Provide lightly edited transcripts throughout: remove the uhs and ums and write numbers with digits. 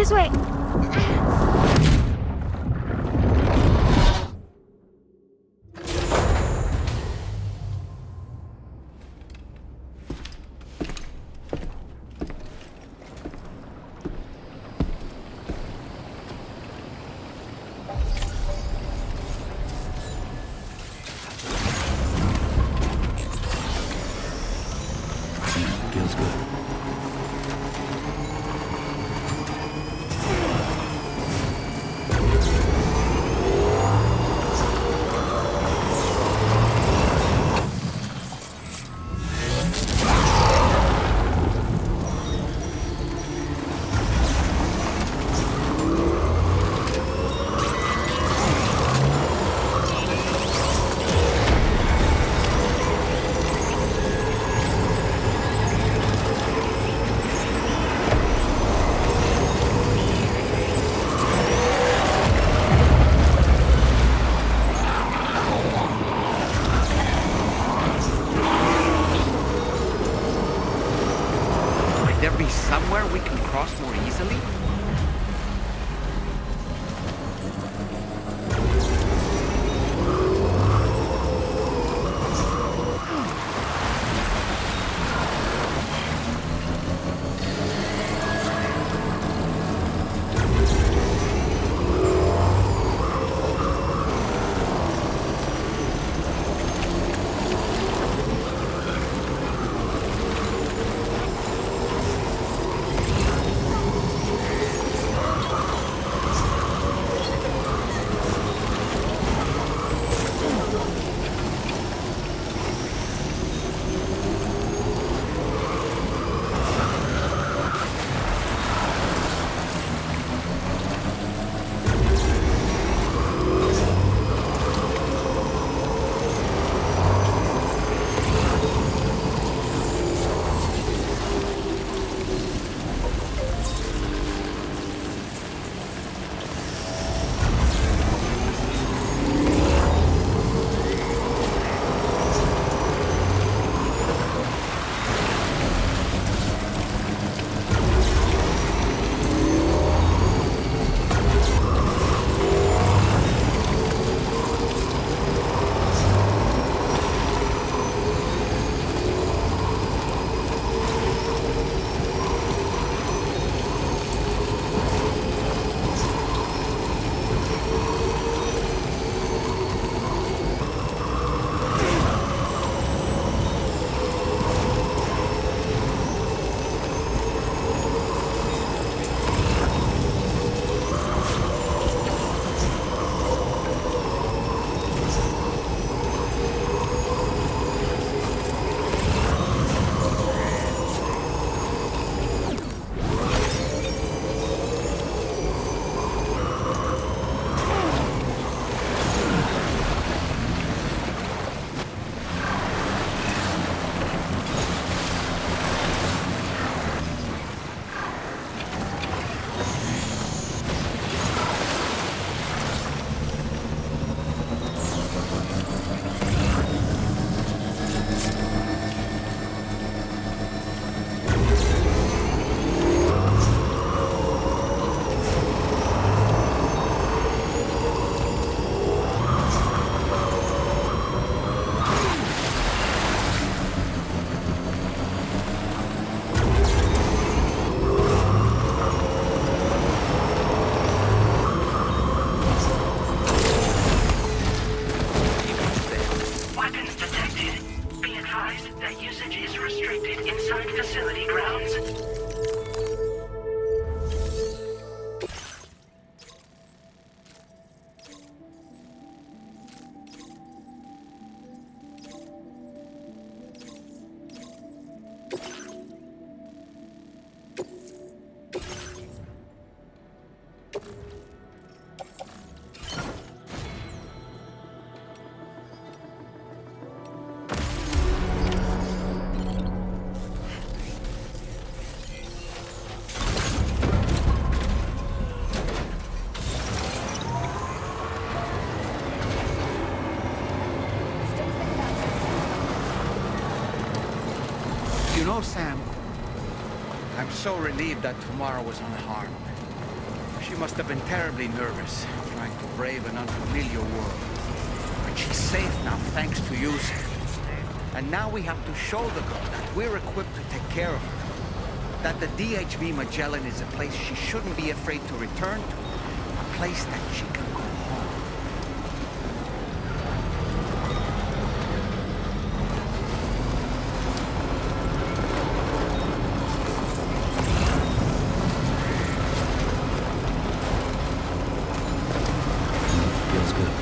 This way. Feels good. There be somewhere we can cross more easily? You know, Sam, I'm so relieved that tomorrow was unharmed. She must have been terribly nervous, trying to brave an unfamiliar world. But she's safe now, thanks to you, sir. And now we have to show the girl that we're equipped to take care of her. That the DHV Magellan is a place she shouldn't be afraid to return to. A place that she can go home. Feels good.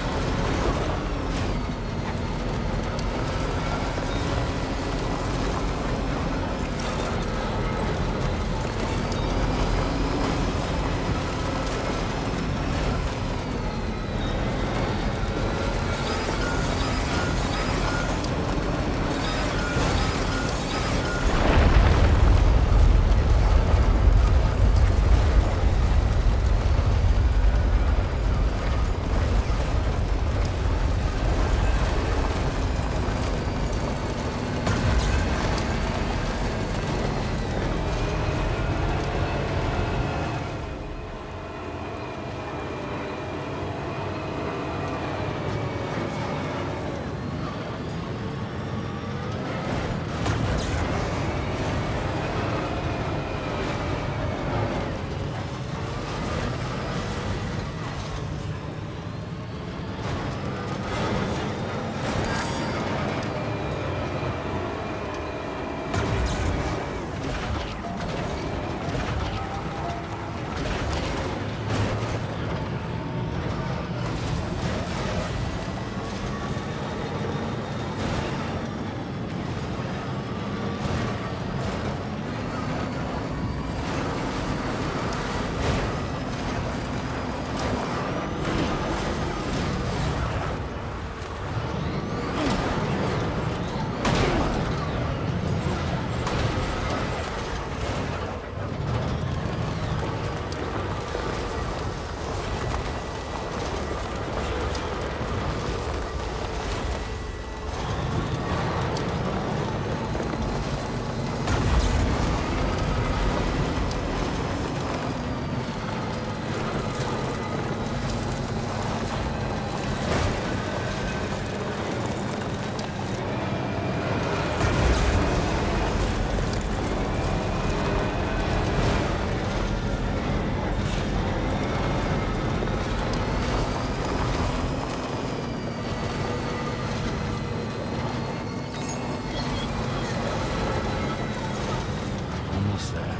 Almost there.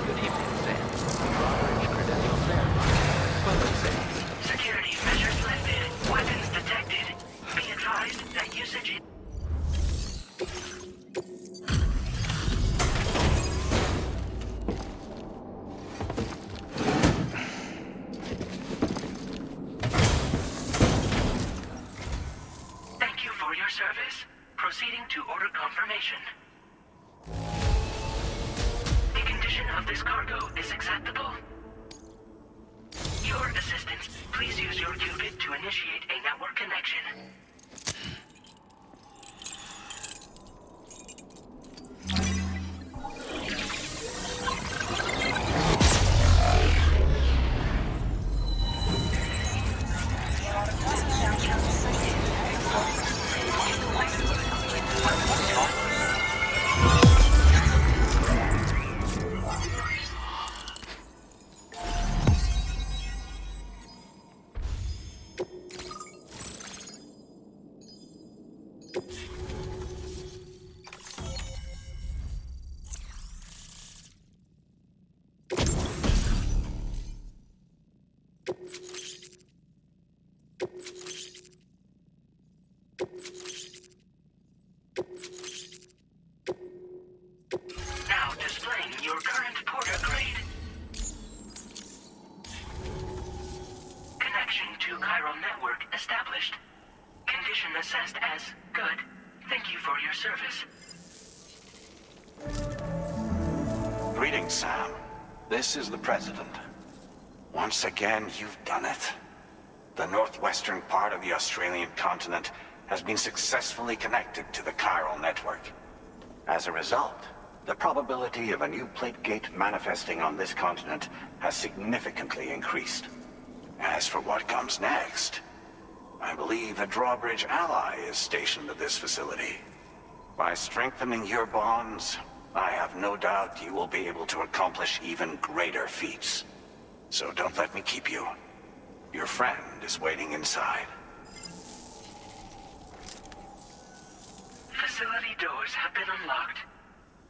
Good evening, Sam. Bridge credentials there. Photo Sam. Security measures lifted. Weapons detected. Be advised that usage... Thank you for your service. Proceeding to order confirmation. The condition of this cargo is acceptable. Your assistance, please use your qubit to initiate a network connection. Now displaying your current porter grade. Connection to chiral network established. Condition assessed as good. Thank you for your service. Greetings, Sam. This is the President. Once again, you've done it. The northwestern part of the Australian continent has been successfully connected to the chiral network. As a result, the probability of a new plate gate manifesting on this continent has significantly increased. As for what comes next, I believe a drawbridge ally is stationed at this facility. By strengthening your bonds, I have no doubt you will be able to accomplish even greater feats. So don't let me keep you. Your friend is waiting inside. Facility doors have been unlocked.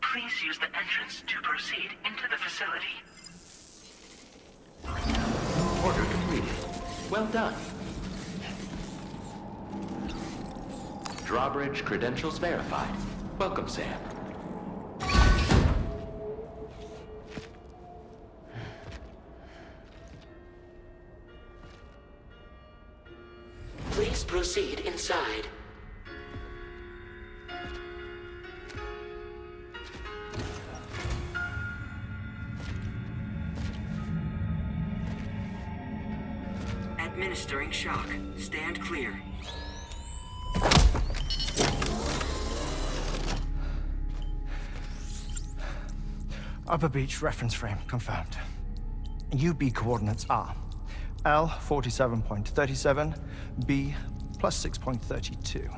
Please use the entrance to proceed into the facility. Order completed. Well done. Drawbridge credentials verified. Welcome, Sam. Please proceed inside. Administering shock. Stand clear. Upper beach reference frame confirmed. UB coordinates are L 47.37, B plus 6.32.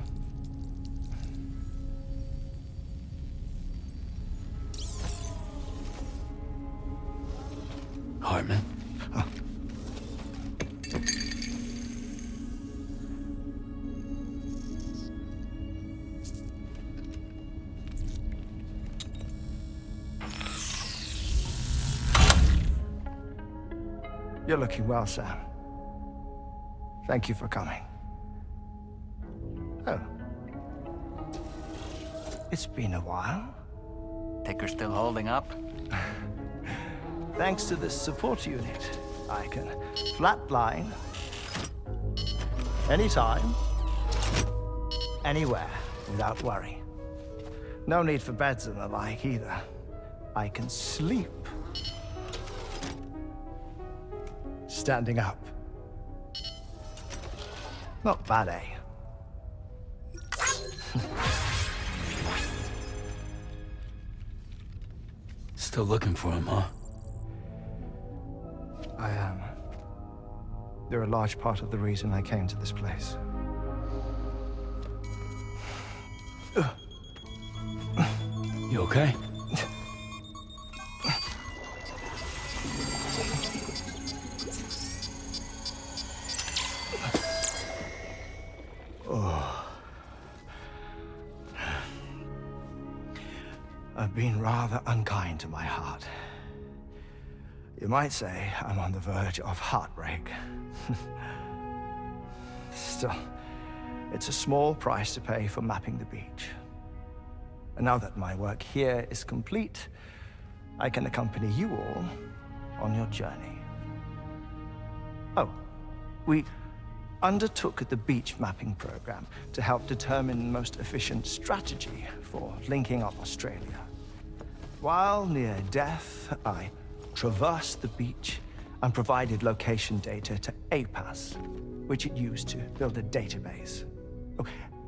Heartman? You're looking well, Sam. Thank you for coming. Oh. It's been a while. Ticker still holding up? Thanks to this support unit, I can flatline anytime, anywhere, without worry. No need for beds and the like either. I can sleep standing up. Not bad, eh? Still looking for him, huh? I am. They're a large part of the reason I came to this place. You okay? I've been rather unkind to my heart. You might say I'm on the verge of heartbreak. Still, it's a small price to pay for mapping the beach. And now that my work here is complete, I can accompany you all on your journey. Oh, we undertook the beach mapping program to help determine the most efficient strategy for linking up Australia. While near Death, I traversed the beach and provided location data to APAS, which it used to build a database. Oh,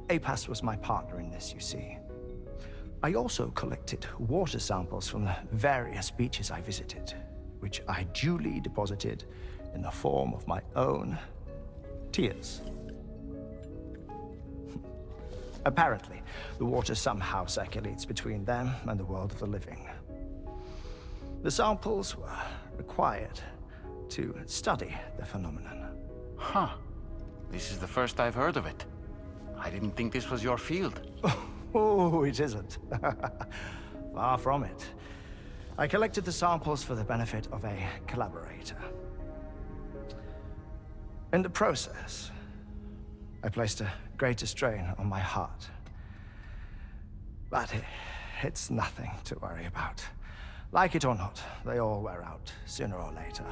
APAS was my partner in this, you see. I also collected water samples from the various beaches I visited, which I duly deposited in the form of my own tears. Apparently, the water somehow circulates between them and the world of the living. The samples were required to study the phenomenon. Huh. This is the first I've heard of it. I didn't think this was your field. Oh, it isn't. Far from it. I collected the samples for the benefit of a collaborator. In the process, I placed a greater strain on my heart. But it's nothing to worry about. Like it or not, they all wear out sooner or later.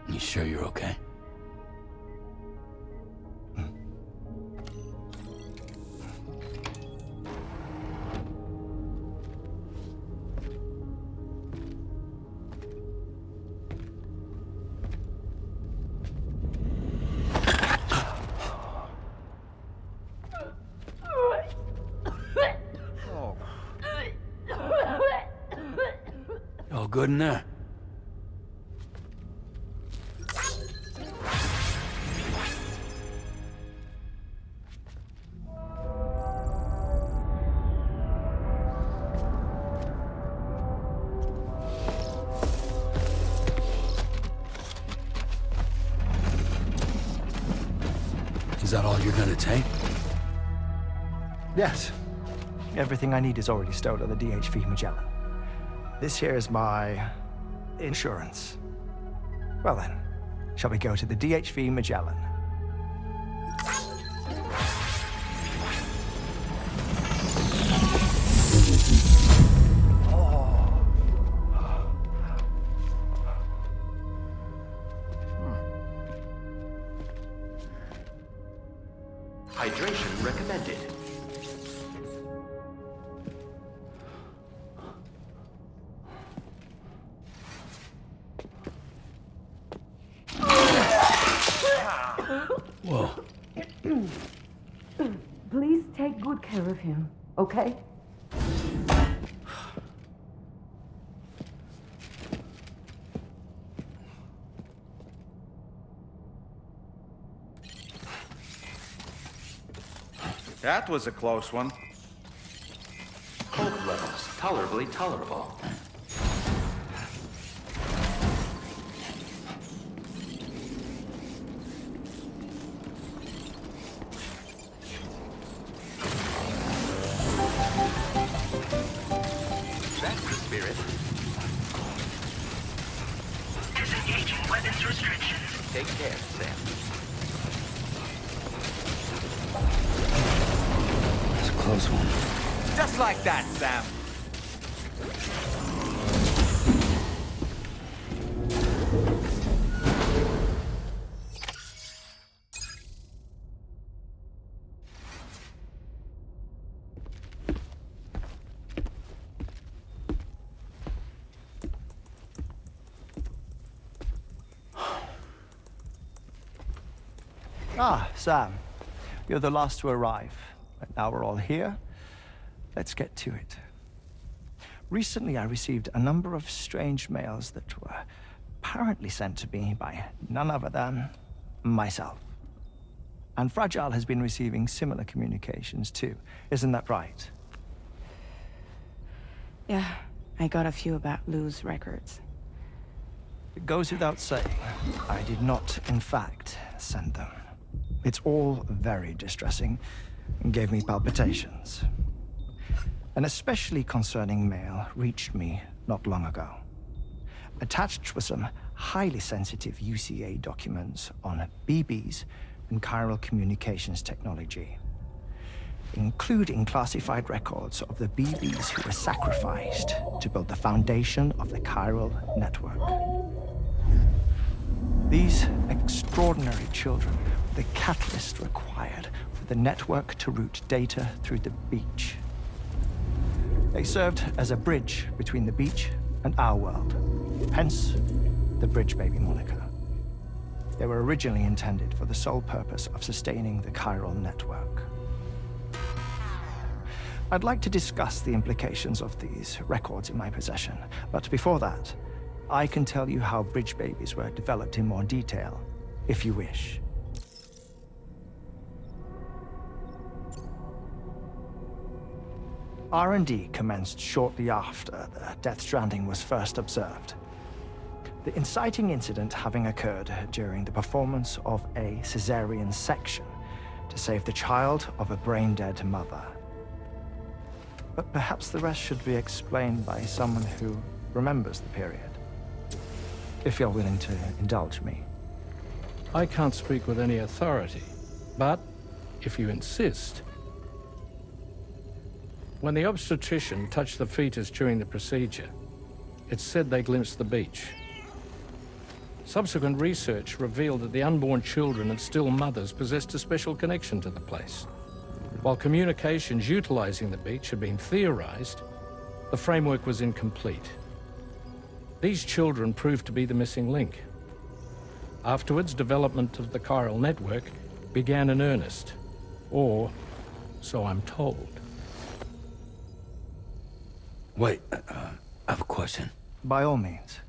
You sure you're okay? good in there? Is that all you're gonna take? Yes. Everything I need is already stowed at the DHV Magellan. This here is my insurance. Well then, shall we go to the DHV Magellan? Hydration recommended. Whoa. Please take good care of him, okay? That was a close one. Cold levels tolerably tolerable. That's the spirit. Disengaging weapons restrictions. Take care, Sam. That's a close one. Just like that, Sam. Ah, Sam. You're the last to arrive. But now we're all here. Let's get to it. Recently, I received a number of strange mails that were apparently sent to me by none other than myself. And Fragile has been receiving similar communications too. Isn't that right? Yeah, I got a few about Lou's records. It goes without saying, I did not, in fact, send them. It's all very distressing and gave me palpitations. An especially concerning mail reached me not long ago. Attached were some highly sensitive UCA documents on BBs and chiral communications technology, including classified records of the BBs who were sacrificed to build the foundation of the chiral network. These extraordinary children were the catalyst required for the network to route data through the beach. They served as a bridge between the beach and our world, hence the Bridge Baby moniker. They were originally intended for the sole purpose of sustaining the chiral network. I'd like to discuss the implications of these records in my possession, but before that, I can tell you how Bridge Babies were developed in more detail, if you wish. R&D commenced shortly after the Death Stranding was first observed. The inciting incident having occurred during the performance of a cesarean section to save the child of a brain-dead mother. But perhaps the rest should be explained by someone who remembers the period. If you're willing to indulge me. I can't speak with any authority, but if you insist. When the obstetrician touched the fetus during the procedure, it's said they glimpsed the beach. Subsequent research revealed that the unborn children and still mothers possessed a special connection to the place. While communications utilizing the beach had been theorized, the framework was incomplete. These children proved to be the missing link. Afterwards, development of the chiral network began in earnest, or so I'm told. Wait, I have a question. By all means.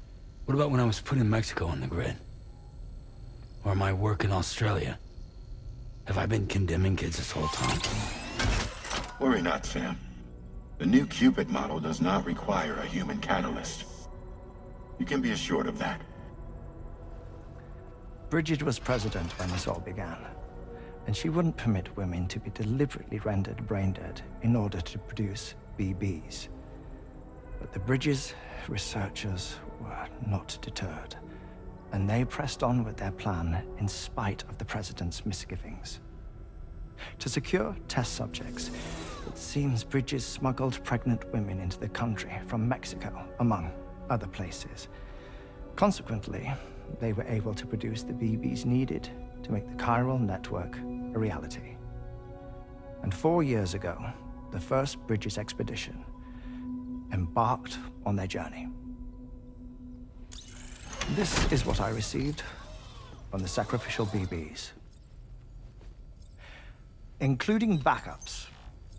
What about when I was put in Mexico on the grid? Or my work in Australia? Have I been condemning kids this whole time? Worry not, Sam. The new Cupid model does not require a human catalyst. You can be assured of that. Bridget was president when this all began, and she wouldn't permit women to be deliberately rendered brain dead in order to produce BBs. But the Bridges researchers were not deterred, and they pressed on with their plan in spite of the president's misgivings. To secure test subjects, it seems Bridges smuggled pregnant women into the country from Mexico, among other places. Consequently, they were able to produce the BBs needed to make the chiral network a reality. And 4 years ago, the first Bridges expedition embarked on their journey. This is what I received from the sacrificial BBs. Including backups,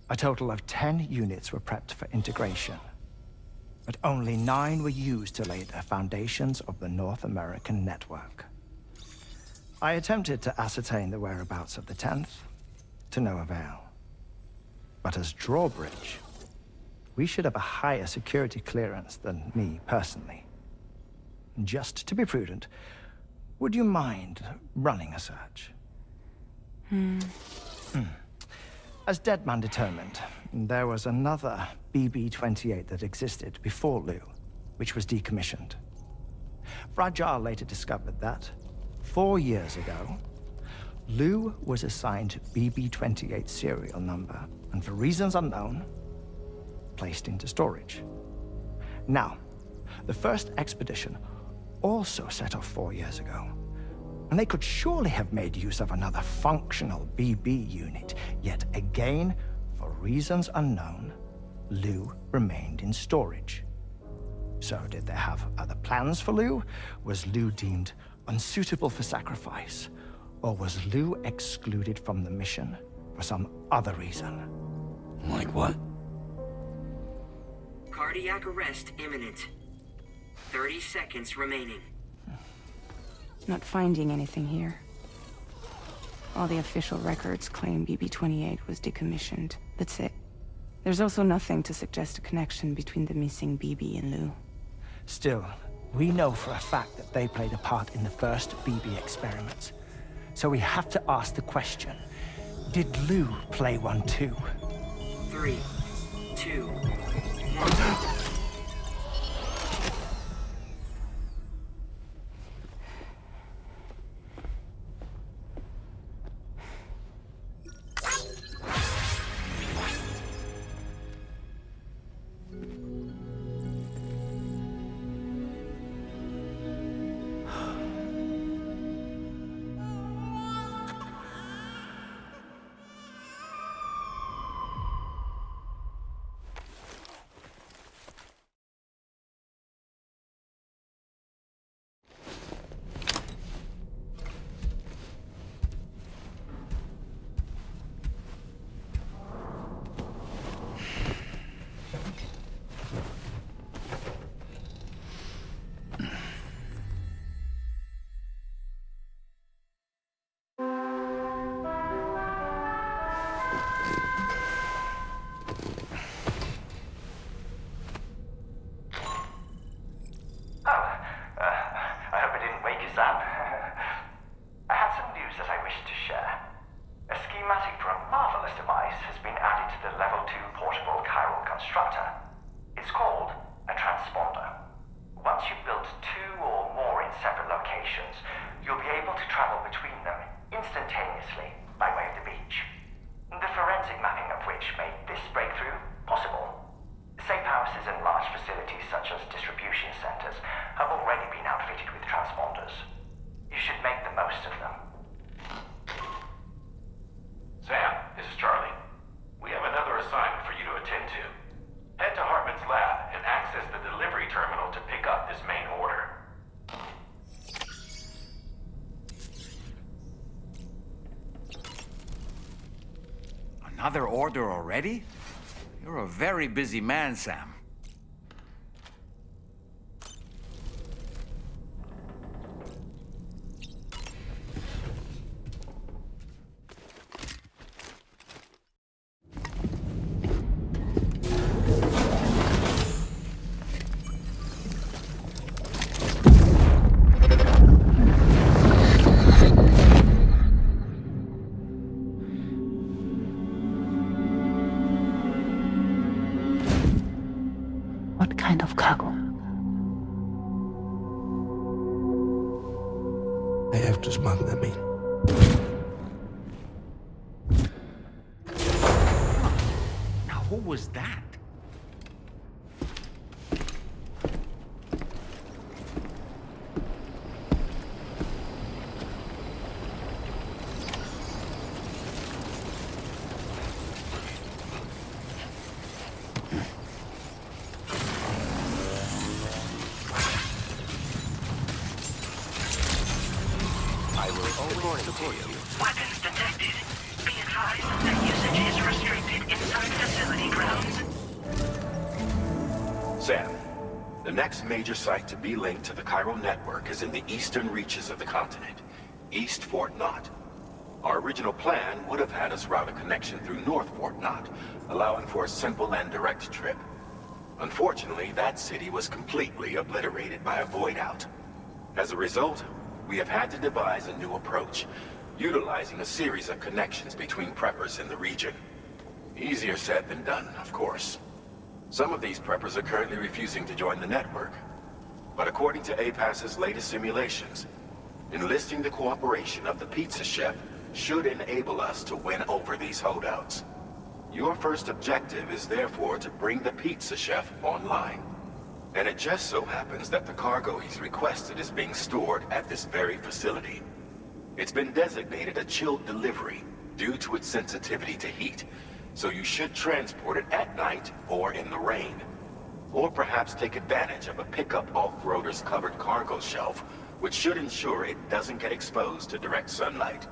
a total of 10 units were prepped for integration, but only 9 were used to lay the foundations of the North American network. I attempted to ascertain the whereabouts of the 10th, to no avail. But as drawbridge, we should have a higher security clearance than me personally. Just to be prudent, would you mind running a search? As Deadman determined, there was another BB-28 that existed before Lou, which was decommissioned. Fragile later discovered that, 4 years ago, Lou was assigned BB-28 serial number, and for reasons unknown, placed into storage. Now, the first expedition also set off 4 years ago, and they could surely have made use of another functional BB unit, yet again, for reasons unknown, Lou remained in storage. So did they have other plans for Lou? Was Lou deemed unsuitable for sacrifice? Or was Lou excluded from the mission for some other reason? Like what? Cardiac arrest imminent. 30 seconds remaining. Not finding anything here. All the official records claim BB-28 was decommissioned. That's it. There's also nothing to suggest a connection between the missing BB and Lou. Still, we know for a fact that they played a part in the first BB experiments. So we have to ask the question, did Lou play one too? 3, 2, 1. Another order already? You're a very busy man, Sam. kind of cargo. I have to smuggle them in. Now, who was that? Weapons detected. Be advised that usage is restricted inside facility grounds. Sam, the next major site to be linked to the chiral network is in the eastern reaches of the continent, East Fort Knott. Our original plan would have had us route a connection through North Fort Knott, allowing for a simple and direct trip. Unfortunately, that city was completely obliterated by a void out. As a result, we have had to devise a new approach, utilizing a series of connections between preppers in the region. Easier said than done, of course. Some of these preppers are currently refusing to join the network. But according to APAS's latest simulations, enlisting the cooperation of the pizza chef should enable us to win over these holdouts. Your first objective is therefore to bring the pizza chef online. And it just so happens that the cargo he's requested is being stored at this very facility. It's been designated a chilled delivery due to its sensitivity to heat, so you should transport it at night or in the rain. Or perhaps take advantage of a pickup off-roader's covered cargo shelf, which should ensure it doesn't get exposed to direct sunlight.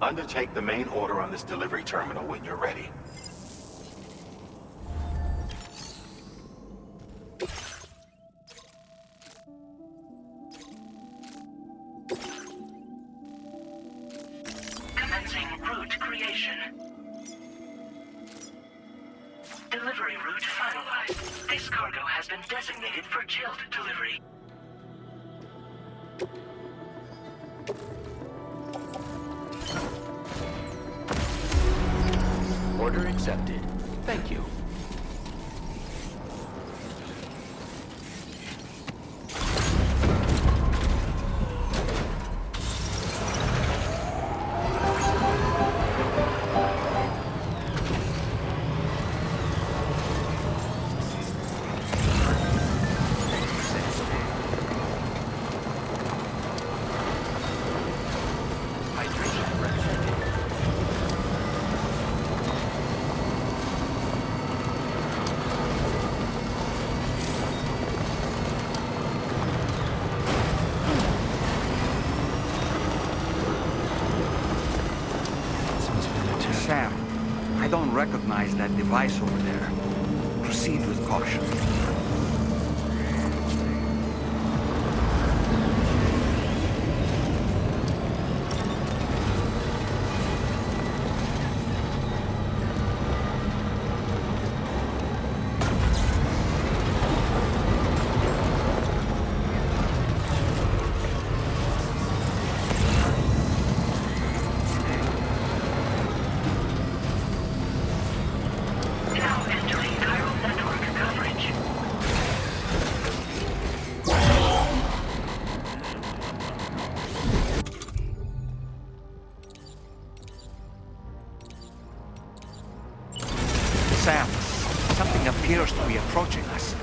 Undertake the main order on this delivery terminal when you're ready. Commencing route creation. Delivery route finalized. This cargo has been designated for chilled delivery. Order accepted. Thank you. Sam, I don't recognize that device over there. Proceed with caution. Now entering chiral network coverage. Sam, something appears to be approaching us.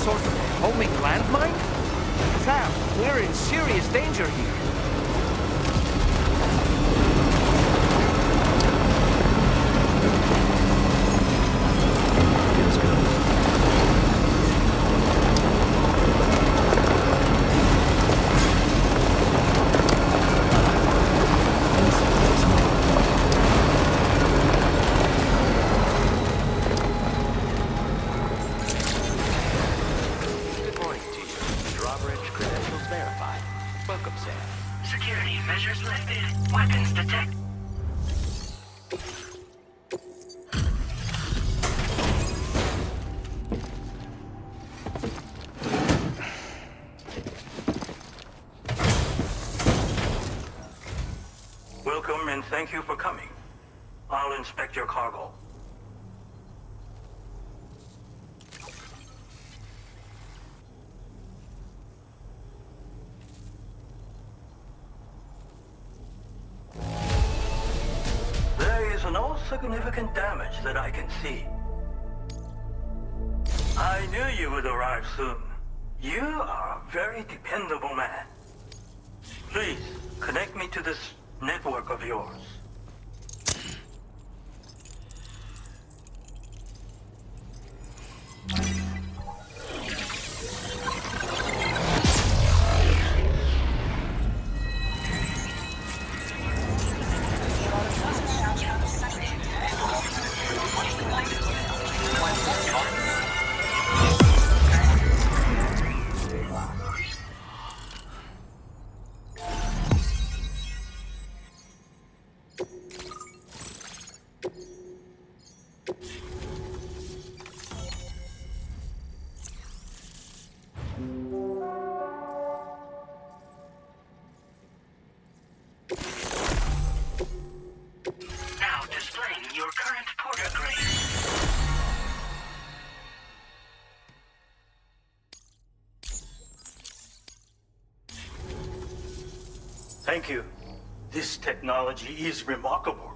sort of homing landmine? Sam, we're in serious danger here. Security measures lifted. Weapons detected. Welcome and thank you for coming. I'll inspect your cargo. There is no significant damage that I can see. I knew you would arrive soon. You are a very dependable man. Please, connect me to this network of yours. Now displaying your current porter grade. Thank you. This technology is remarkable.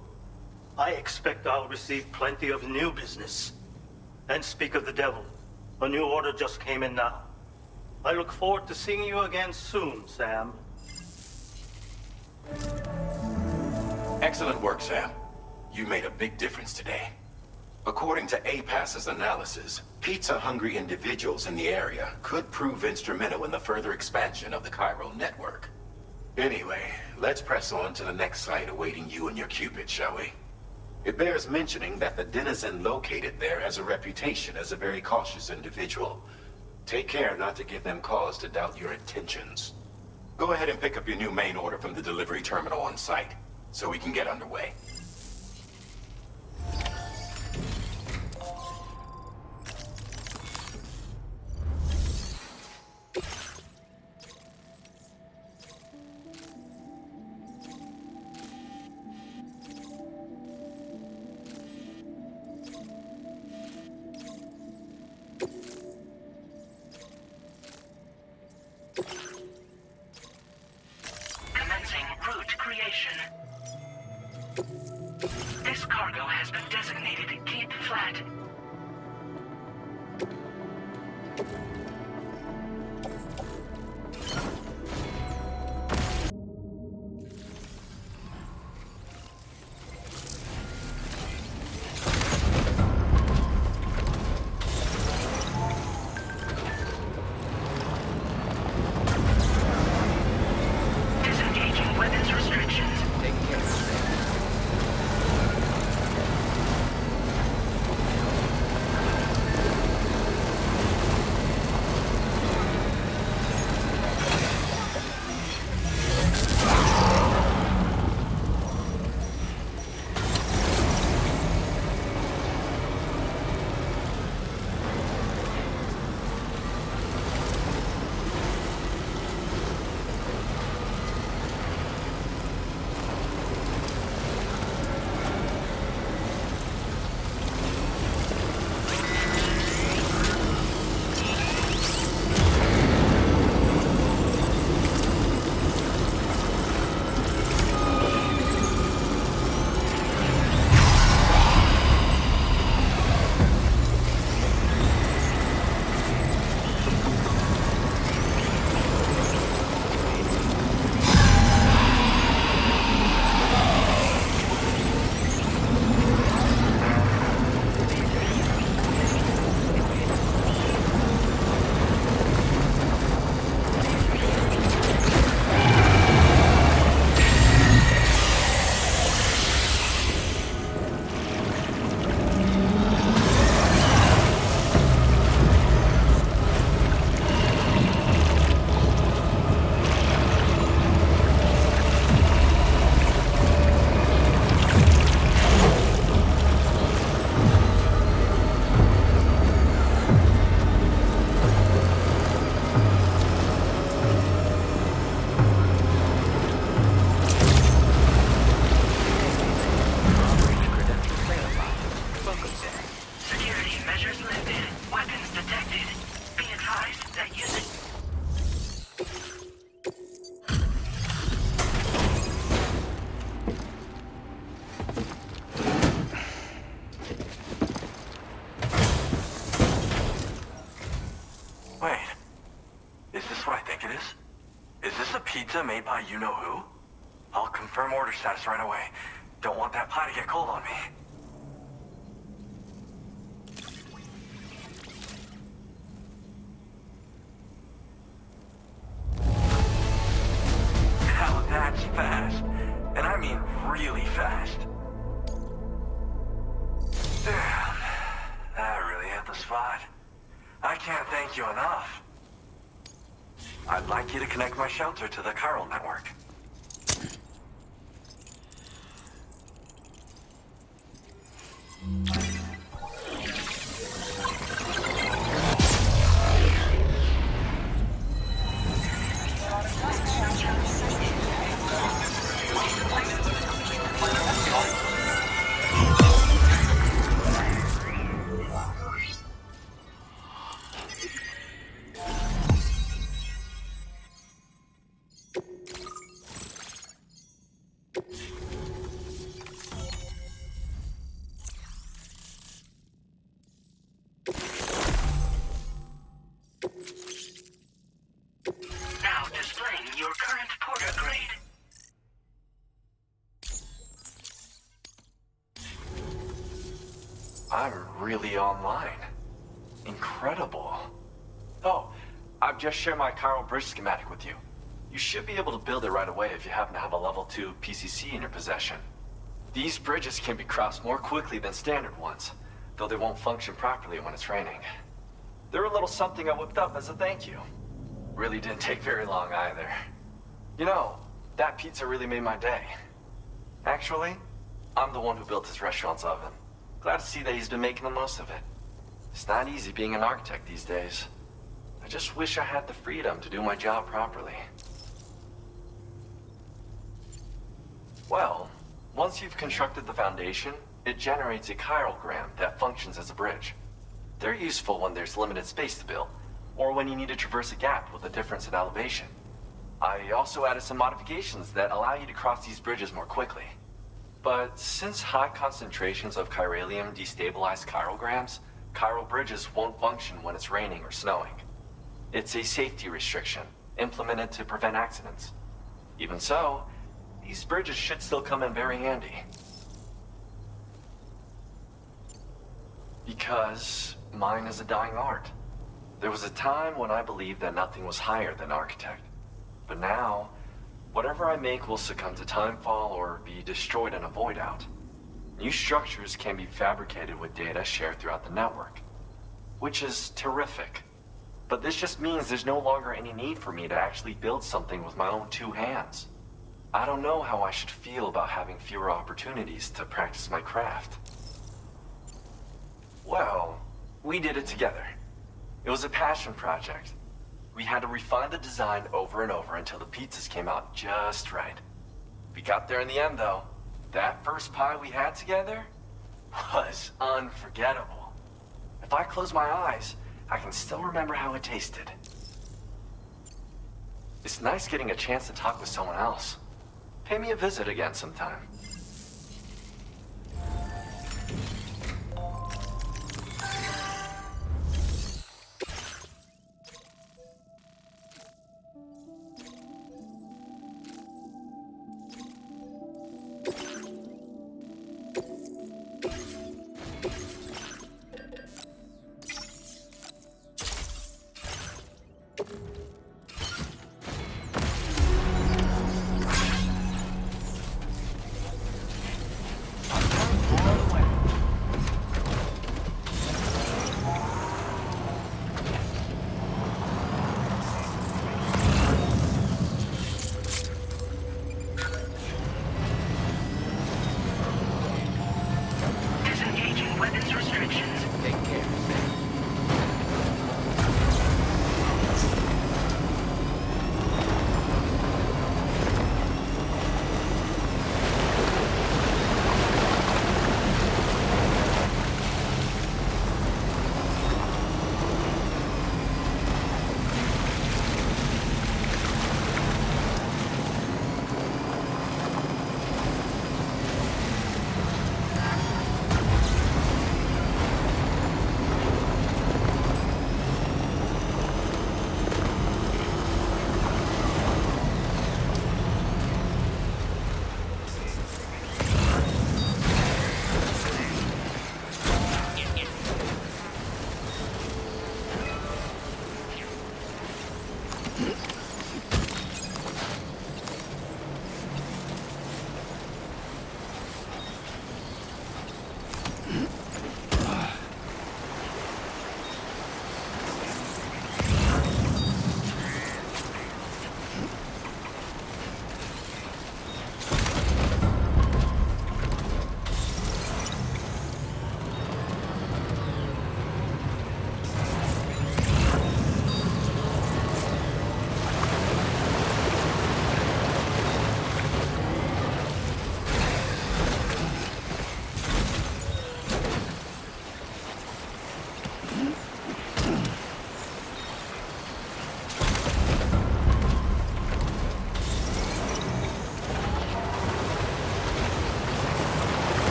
I expect I'll receive plenty of new business. And speak of the devil, a new order just came in now. I look forward to seeing you again soon, Sam. Excellent work, Sam. You made a big difference today. According to APAS's analysis, pizza-hungry individuals in the area could prove instrumental in the further expansion of the chiral network. Anyway, let's press on to the next site awaiting you and your Cupid, shall we? It bears mentioning that the denizen located there has a reputation as a very cautious individual. Take care not to give them cause to doubt your intentions. Go ahead and pick up your new main order from the delivery terminal on site, so we can get underway. Commencing route creation. Suspected weapons detected. Be advised that using... Wait. Is this what I think it is? Is this a pizza made by you-know-who? I'll confirm order status right away. Don't want that pie to get cold on me. Now that's fast. And I mean really fast. Damn. That really hit the spot. I can't thank you enough. I'd like you to connect my shelter to the chiral network. Now displaying your current porter grade. I'm really online. Incredible. Oh, I've just shared my chiral bridge schematic with you. You should be able to build it right away if you happen to have a level 2 PCC in your possession. These bridges can be crossed more quickly than standard ones, though they won't function properly when it's raining. They're a little something I whipped up as a thank you. Really didn't take very long either. You know, that pizza really made my day. Actually, I'm the one who built this restaurant's oven. Glad to see that he's been making the most of it. It's not easy being an architect these days. I just wish I had the freedom to do my job properly. Well, once you've constructed the foundation, it generates a chirogram that functions as a bridge. They're useful when there's limited space to build, or when you need to traverse a gap with a difference in elevation. I also added some modifications that allow you to cross these bridges more quickly. But since high concentrations of chiralium destabilize chirograms, chiral bridges won't function when it's raining or snowing. It's a safety restriction, implemented to prevent accidents. Even so, these bridges should still come in very handy. Because mine is a dying art. There was a time when I believed that nothing was higher than architect. But now, whatever I make will succumb to timefall or be destroyed in a void out. New structures can be fabricated with data shared throughout the network, which is terrific. But this just means there's no longer any need for me to actually build something with my own 2 hands. I don't know how I should feel about having fewer opportunities to practice my craft. Well, we did it together. It was a passion project. We had to refine the design over and over until the pizzas came out just right. We got there in the end, though. That first pie we had together was unforgettable. If I close my eyes, I can still remember how it tasted. It's nice getting a chance to talk with someone else. Pay me a visit again sometime.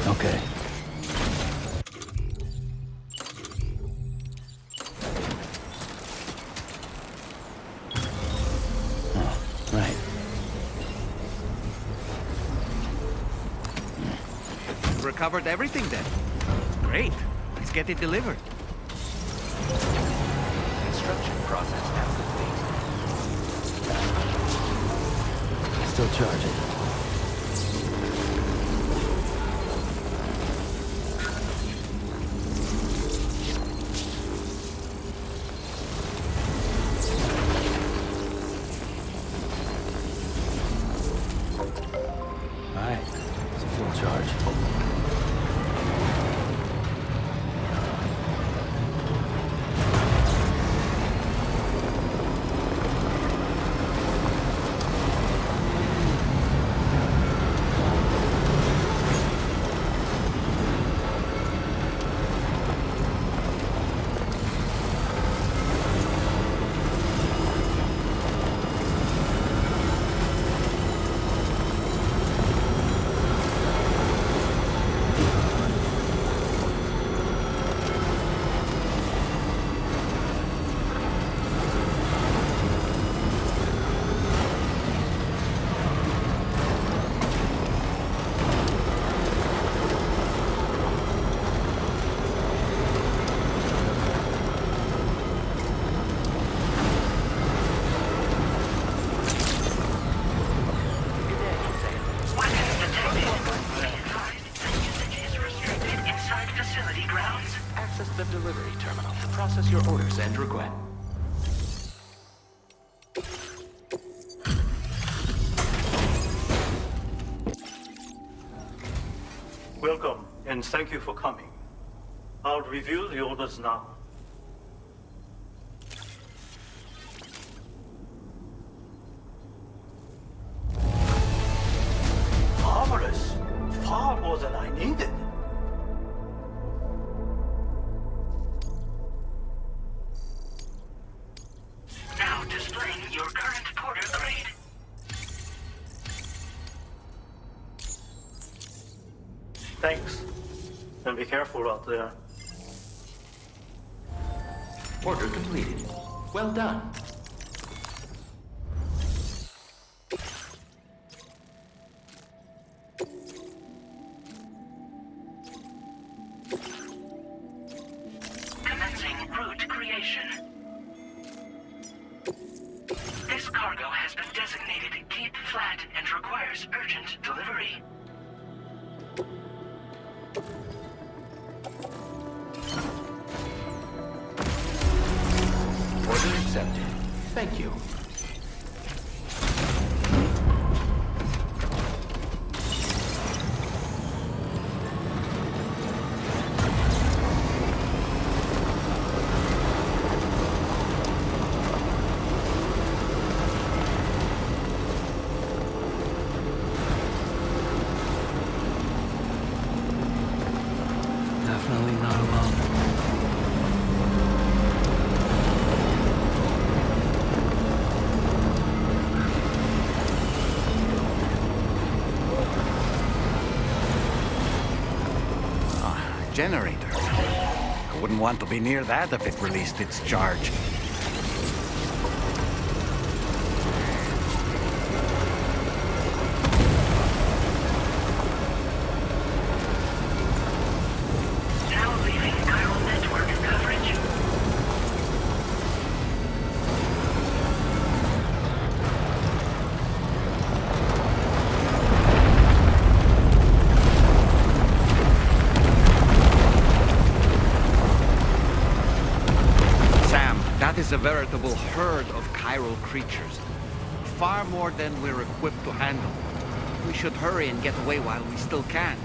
Okay. Oh, right. Recovered everything then. Great. Let's get it delivered. Construction process now complete. Still charging. Alright, it's a full charge. Access the delivery terminal to process your orders and request. Welcome, and thank you for coming. I'll review the orders now. Marvelous! Far more than I needed. Now displaying your current porter grade. Thanks. And be careful out there. Order completed. Well done. Commencing route creation. This cargo has been designated Keep Flat and requires urgent delivery. Order accepted. Thank you. Definitely not alone. Generator. I wouldn't want to be near that if it released its charge. Now leaving chiral network coverage. Sam, that is a veritable herd of chiral creatures. Far more than we're equipped to handle. We should hurry and get away while we still can.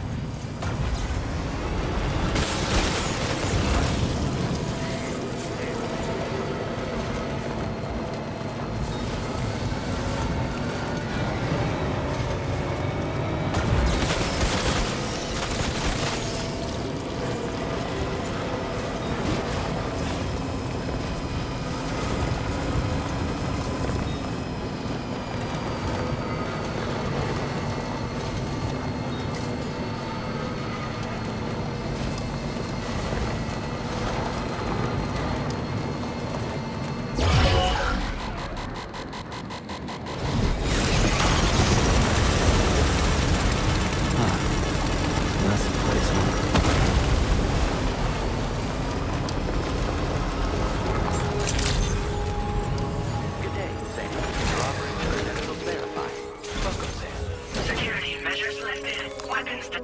instead.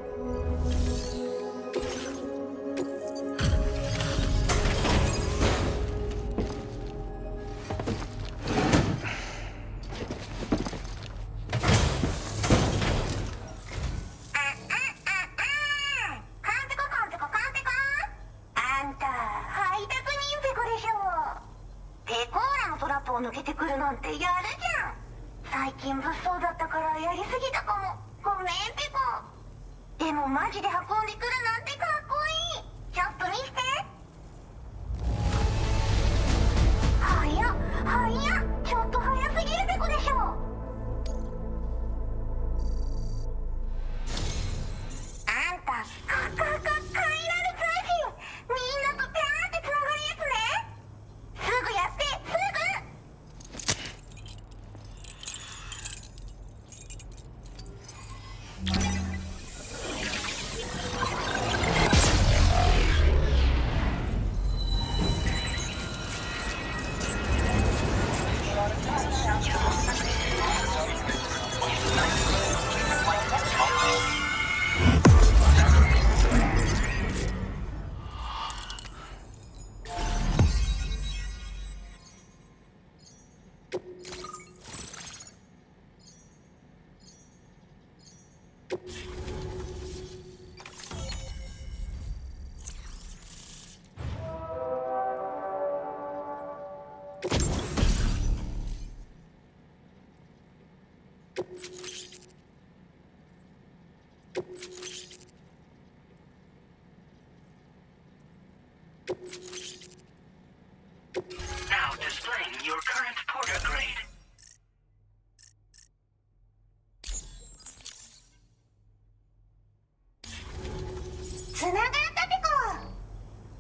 Now displaying your current porter grade.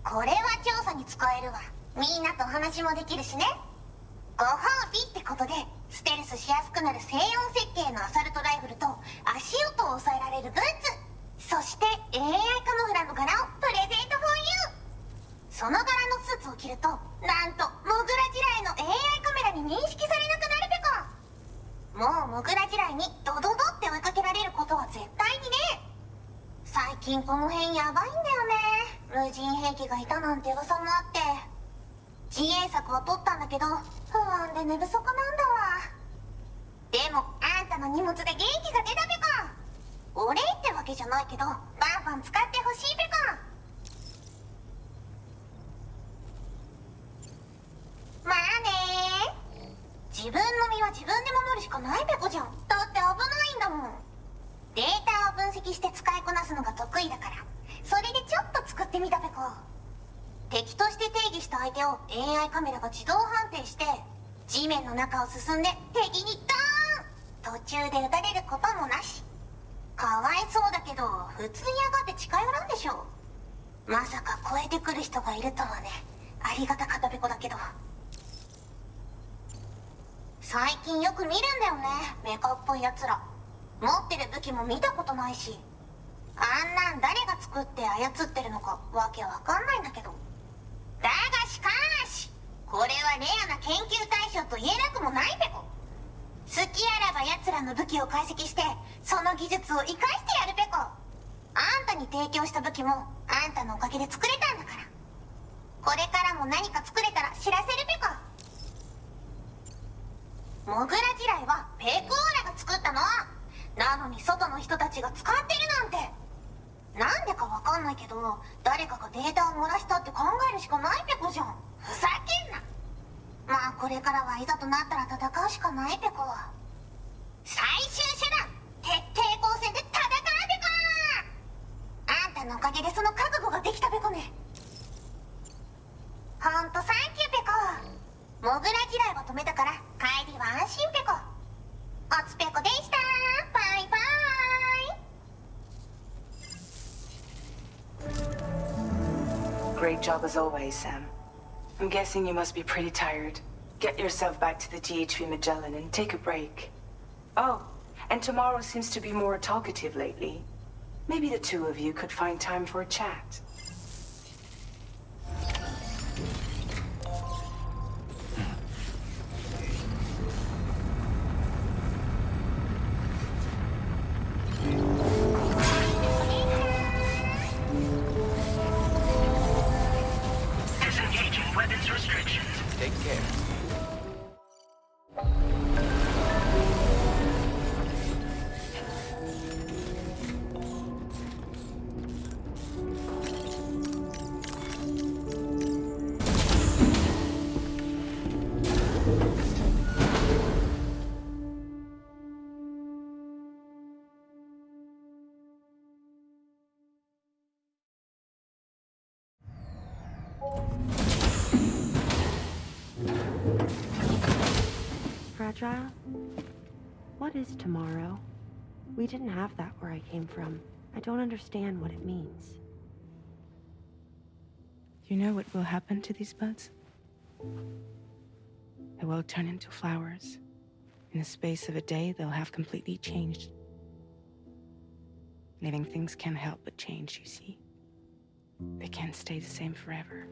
これは調査に使えるわ。みんなと話もできるしね。ご褒美ってことでステルスしやすくなる静音設計のアサルトライフルと足音を抑えられるブーツ、そして AI カモフラの柄をプレゼントフォーユー。その柄のスーツを着るとなんとモグラ地雷の AI カメラに認識されなくなるペコ。もうモグラ地雷にドドドって追いかけられることは絶対にね。最近この辺やばいんだよね。無人兵器がいたなんて噂もあって自衛策は取ったんだけど不安で寝不足なんだわ。でもあんたの荷物で元気が出たペコ。お礼ってわけじゃないけどバンバン使ってほしいペコ。まあね。自分の身は自分で守るしかないペコじゃん。だって危ないんだもん。データを分析して使いこなすのが得意だからそれでちょっと作ってみたペコ。敵として定義した相手を AI カメラが自動判定して地面の中を進んで敵にドーン。途中で撃たれることもなし。かわいそうだけど普通に上がって近寄らんでしょ。まさか超えてくる人がいるとはね。ありがたかったペコだけど最近よく見るんだよね、メカっぽいやつら。持ってる武器も見たことないしあんなん誰が作って操ってるのかわけわかんないんだけど。だがしかしこれはレアな研究対象と言えなくもないペコ。好きあらば奴らの武器を解析してその技術を生かしてやるペコ。あんたに提供した武器もあんたのおかげで作れたんだから。これからも何か作れたら知らせるペコ。モグラ地雷はペコーラが作ったの。なのに外の人たちが使ってるなんて。なんでかわかんないけど誰かがデータを漏らしたって考えるしかないペコじゃん。ふざけんな。まあこれからはいざとなったら戦うしかないペコ。最終手段徹底抗戦で戦うペコ。あんたのおかげでその覚悟ができたペコね。ほんとサンキューペコ。モグラ地雷は止めたから帰りは安心ペコ。おつペコでした。バイバイ。Great job as always, Sam. I'm guessing you must be pretty tired. Get yourself back to the GHV Magellan and take a break. Oh, and tomorrow seems to be more talkative lately. Maybe the two of you could find time for a chat. fragile? What is tomorrow? We didn't have that where I came from. I don't understand what it means. You know what will happen to these buds? They will turn into flowers. In the space of a day, they'll have completely changed. Living things can't help but change, you see. They can't stay the same forever.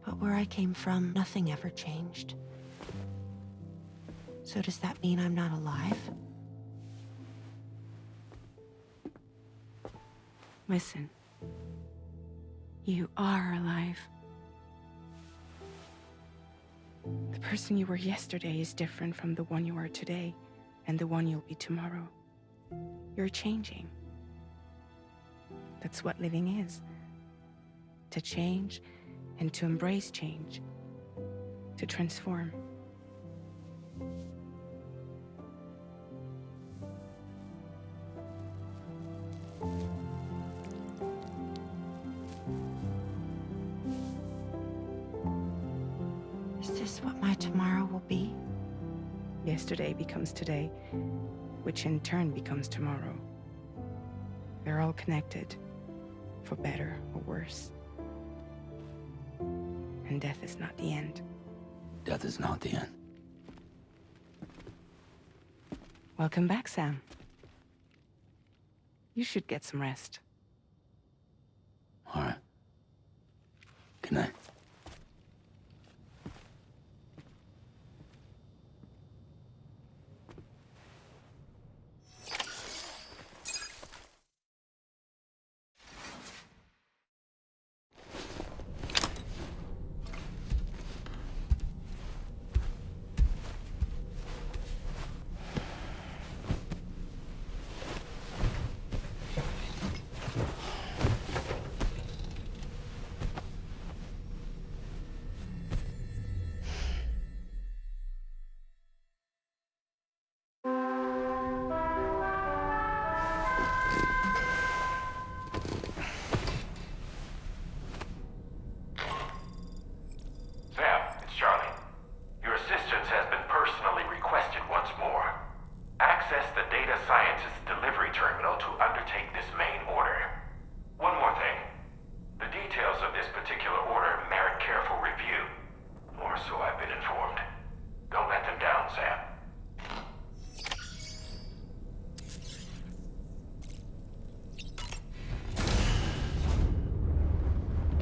But where I came from, nothing ever changed. So does that mean I'm not alive? Listen. You are alive. The person you were yesterday is different from the one you are today, and the one you'll be tomorrow. You're changing. That's what living is. To change, and to embrace change. To transform. Is this what my tomorrow will be? Yesterday becomes today, which in turn becomes tomorrow. They're all connected, for better or worse. And death is not the end. Death is not the end. Welcome back, Sam. You should get some rest. All right. Good night.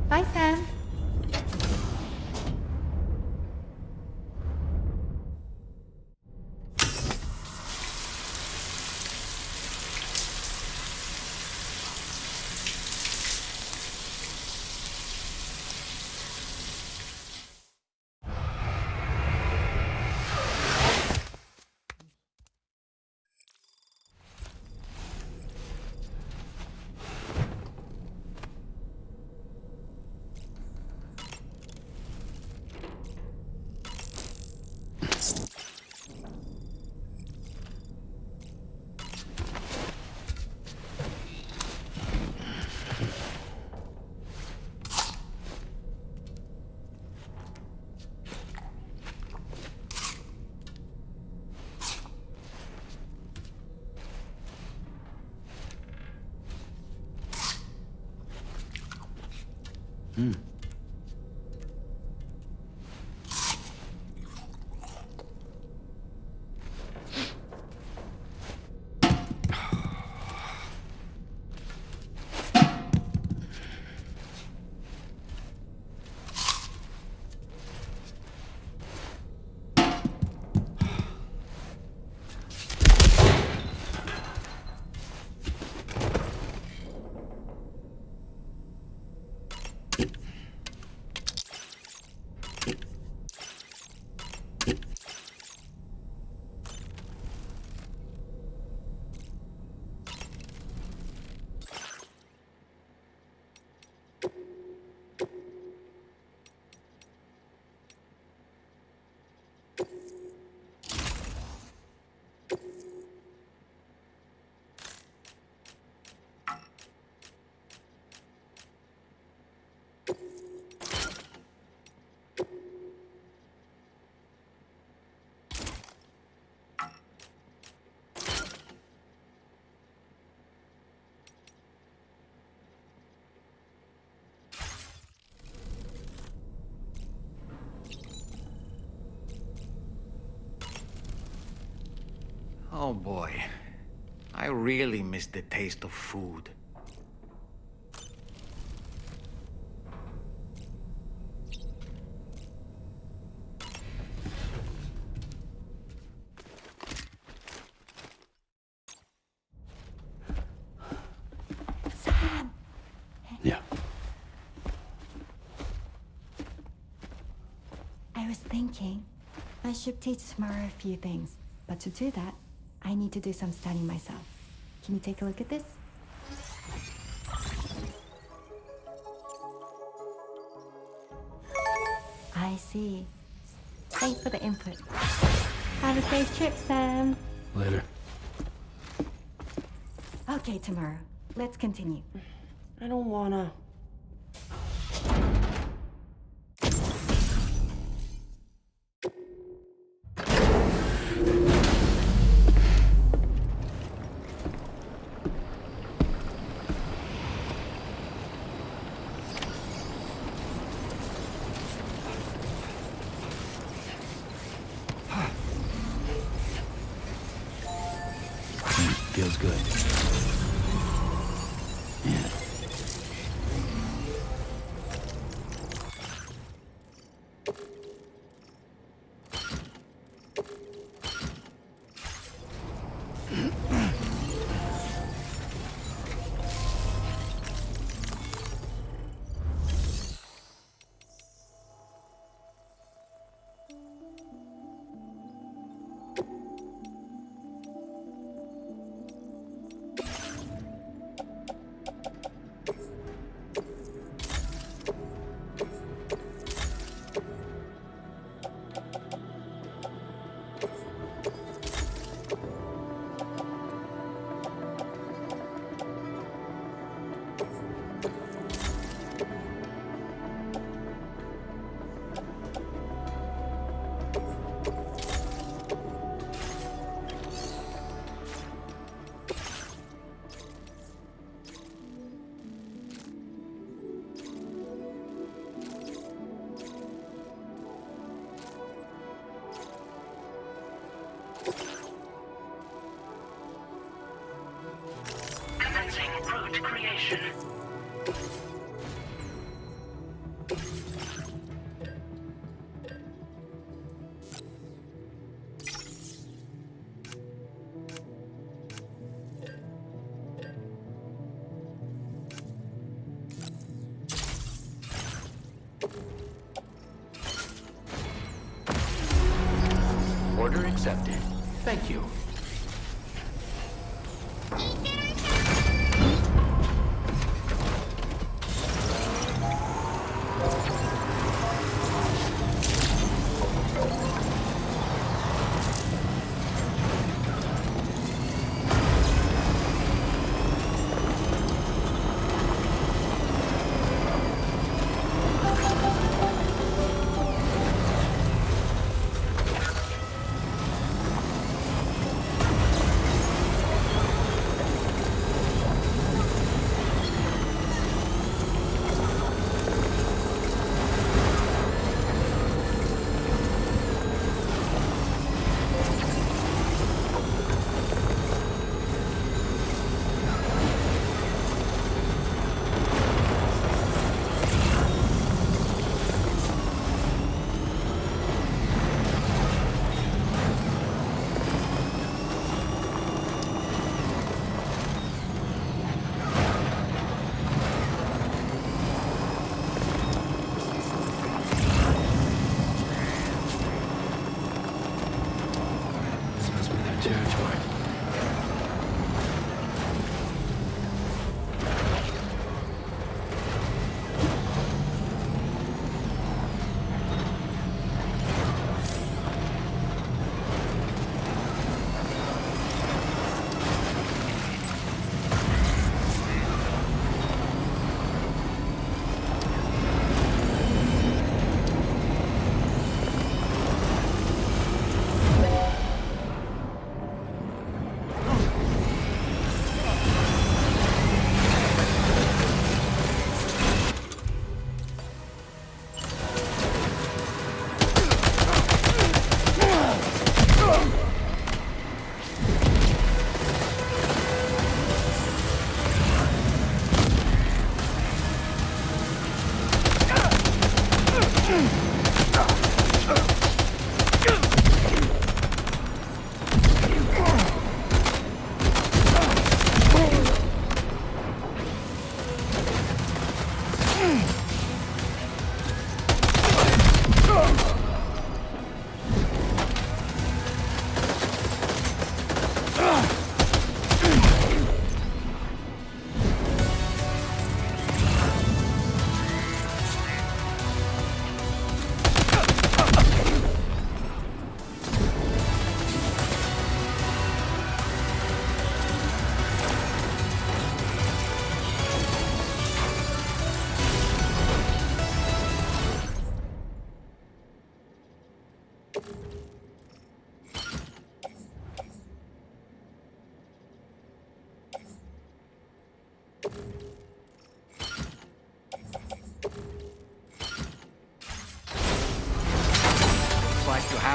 Bye, Sam. Oh boy. I really miss the taste of food. Sam! Yeah. I was thinking I should teach tomorrow a few things, but to do that, I need to do some studying myself. Can you take a look at this? I see. Thanks for the input. Have a safe trip, Sam. Later. Okay, tomorrow. Let's continue. I don't wanna. Feels good. Yeah. Commencing root creation. Order accepted. Thank you.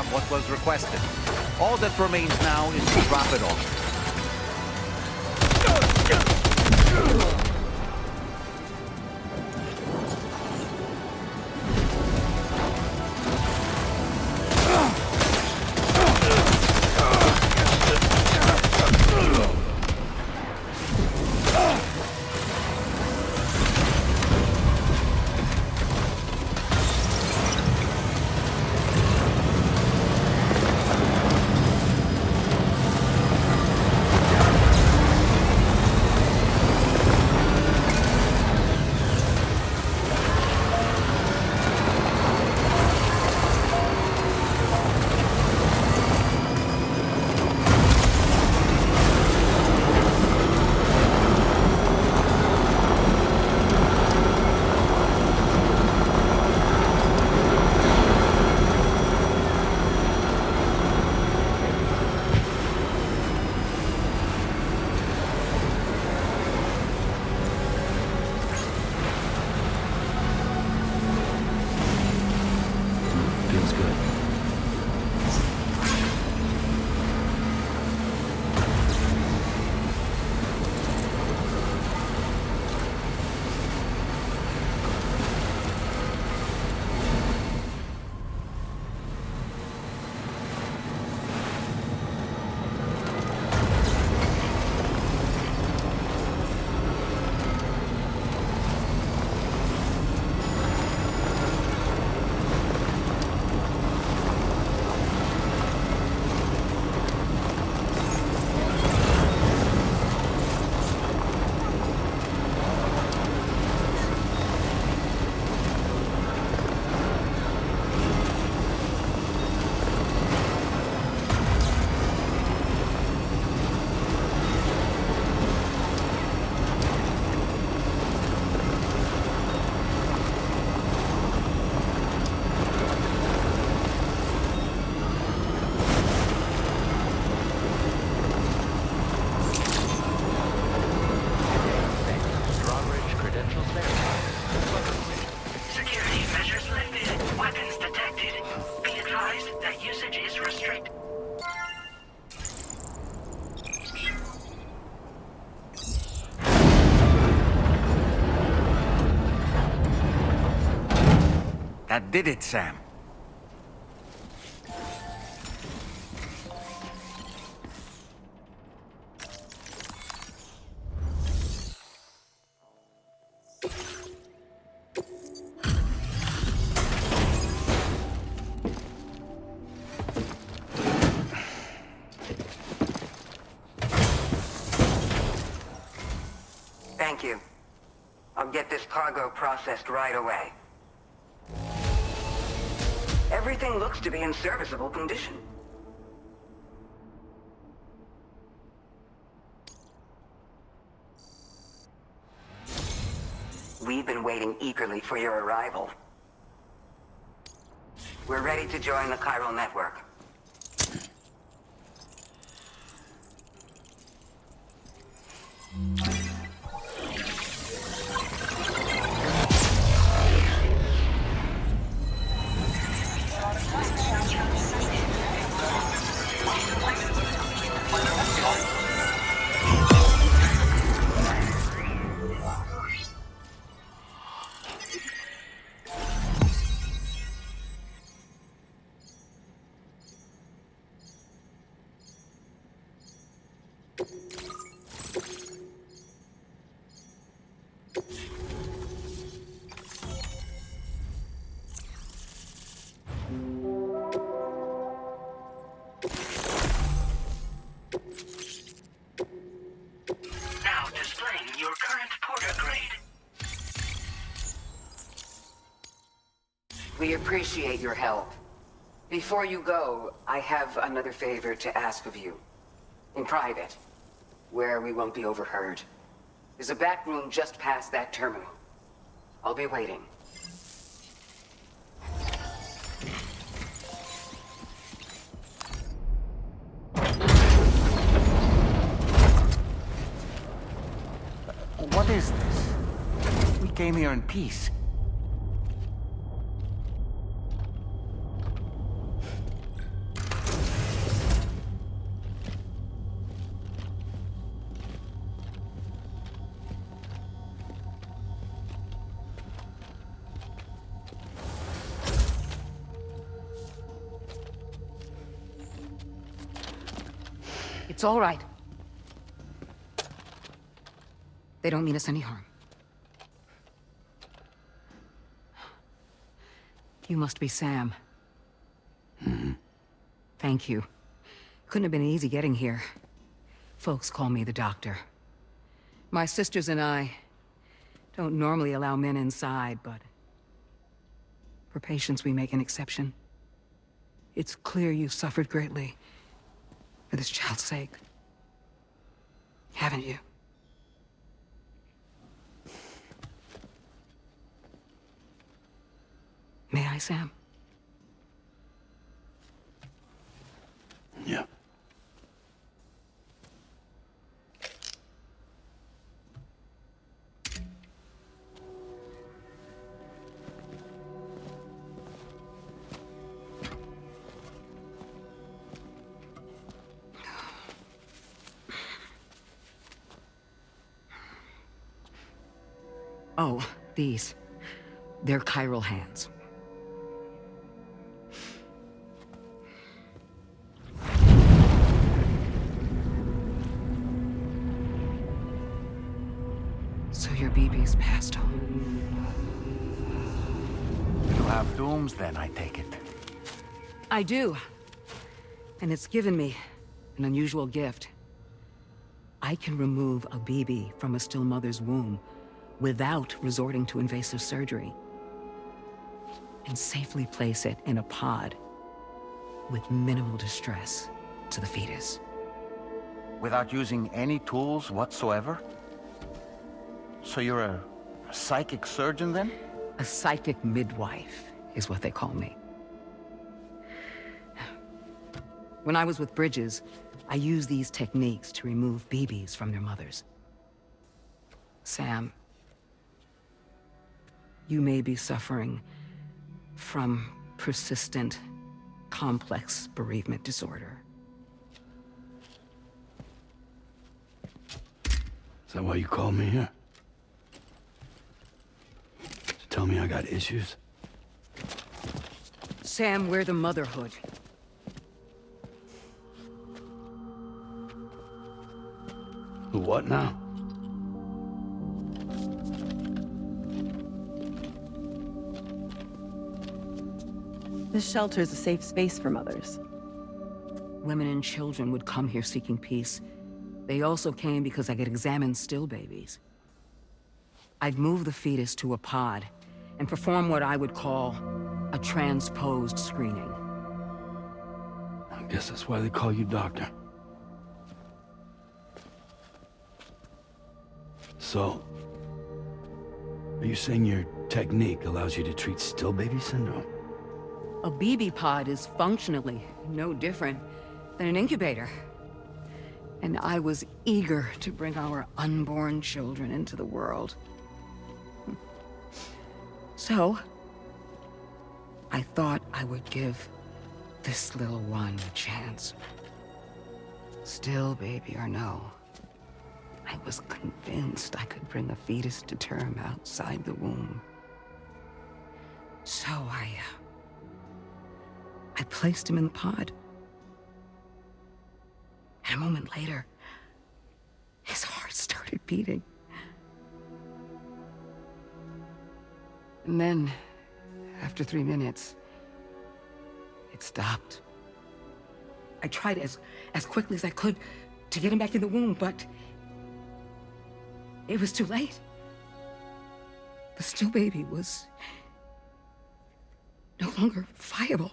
have what was requested. All that remains now is to drop it off. That did it, Sam. Thank you. I'll get this cargo processed right away. Everything looks to be in serviceable condition. We've been waiting eagerly for your arrival. We're ready to join the chiral network. Now displaying your current porter grade. We appreciate your help. Before you go, I have another favor to ask of you. In private, where we won't be overheard. There's a back room just past that terminal. I'll be waiting. What is this? We came here in peace. It's all right. They don't mean us any harm. You must be Sam. Thank you. Couldn't have been easy getting here. Folks call me the doctor. My sisters and I don't normally allow men inside, but for patients we make an exception. It's clear you've suffered greatly for this child's sake. Haven't you? May I, Sam? Yeah. Oh, these. They're chiral hands. So your BB's passed on. You have dooms then, I take it. I do. And it's given me an unusual gift. I can remove a BB from a still mother's womb without resorting to invasive surgery, and safely place it in a pod with minimal distress to the fetus. Without using any tools whatsoever? So you're a psychic surgeon then? A psychic midwife is what they call me. When I was with Bridges, I used these techniques to remove BBs from their mothers. Sam, you may be suffering from persistent, complex bereavement disorder. Is that why you called me here? To tell me I got issues? Sam, we're the motherhood. The what now? This shelter's a safe space for mothers. Women and children would come here seeking peace. They also came because I could examine still babies. I'd move the fetus to a pod and perform what I would call a transposed screening. I guess that's why they call you doctor. So, are you saying your technique allows you to treat still baby syndrome? A BB pod is functionally no different than an incubator. And I was eager to bring our unborn children into the world. So, I thought I would give this little one a chance. Still baby or no, I was convinced I could bring a fetus to term outside the womb. So I placed him in the pod. And a moment later, his heart started beating. And then, after 3 minutes, it stopped. I tried as quickly as I could to get him back in the womb, but it was too late. The still baby was no longer viable.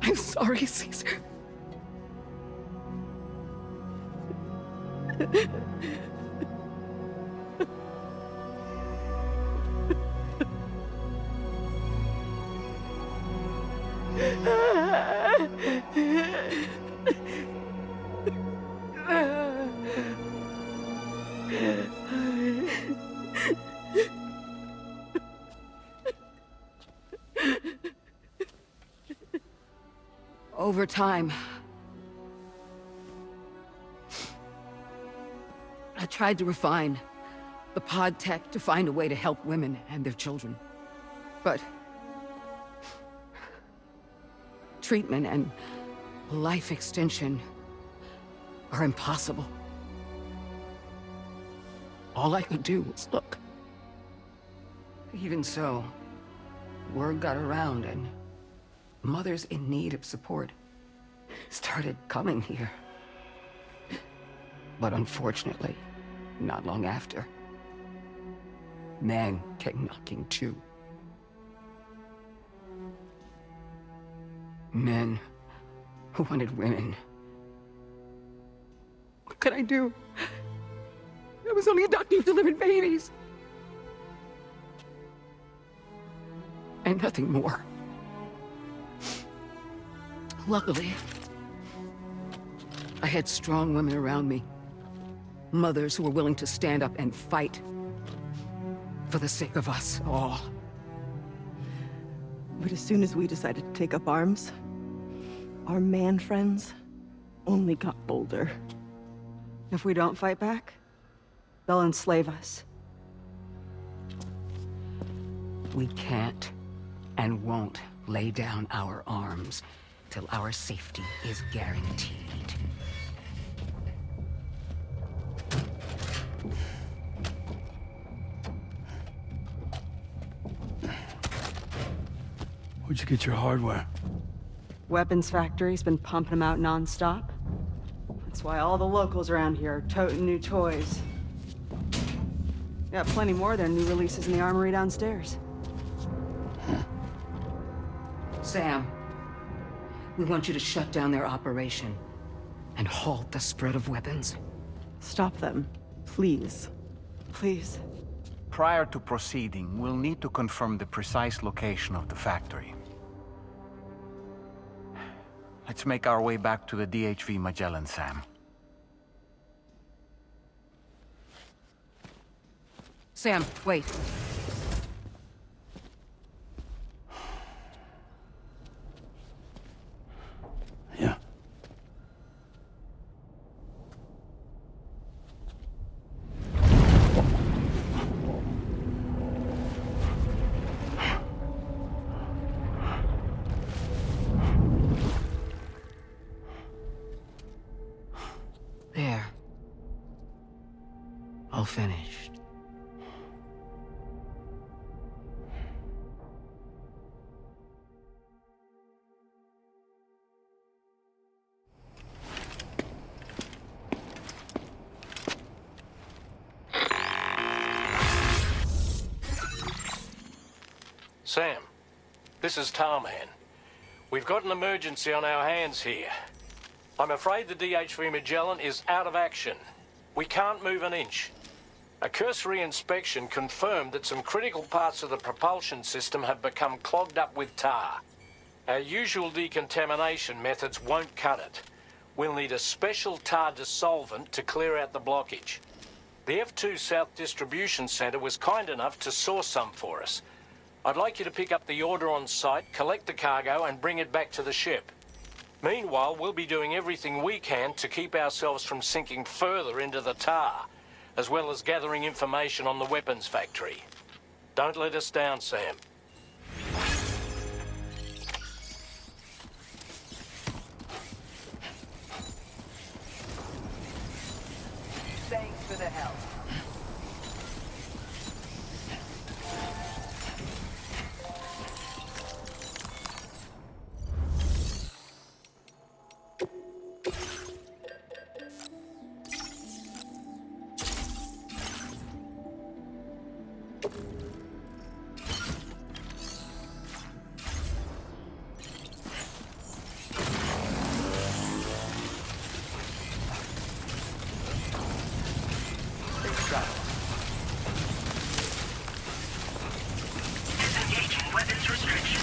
I'm sorry, Caesar. Over time, I tried to refine the pod tech to find a way to help women and their children. But treatment and life extension are impossible. All I could do was look. Even so, word got around and mothers in need of support started coming here. But unfortunately, not long after, men came knocking too. Men who wanted women. What could I do? I was only a doctor who delivered babies. And nothing more. Luckily, I had strong women around me. Mothers who were willing to stand up and fight for the sake of us all. But as soon as we decided to take up arms, our man friends only got bolder. If we don't fight back, they'll enslave us. We can't and won't lay down our arms till our safety is guaranteed. Where'd you get your hardware? Weapons factory's been pumping them out non-stop. That's why all the locals around here are toting new toys. Got plenty more of their new releases in the armory downstairs. Sam, we want you to shut down their operation and halt the spread of weapons. Stop them, please. Please. Prior to proceeding, we'll need to confirm the precise location of the factory. Let's make our way back to the DHV Magellan, Sam. Sam, wait. Yeah. There. All finished. Sam, this is Tarman. We've got an emergency on our hands here. I'm afraid the DHV Magellan is out of action. We can't move an inch. A cursory inspection confirmed that some critical parts of the propulsion system have become clogged up with tar. Our usual decontamination methods won't cut it. We'll need a special tar dissolvent to clear out the blockage. The F2 South Distribution Center was kind enough to source some for us. I'd like you to pick up the order on site, collect the cargo, and bring it back to the ship. Meanwhile, we'll be doing everything we can to keep ourselves from sinking further into the tar, as well as gathering information on the weapons factory. Don't let us down, Sam. Thanks for the help. Disengaging weapons restriction.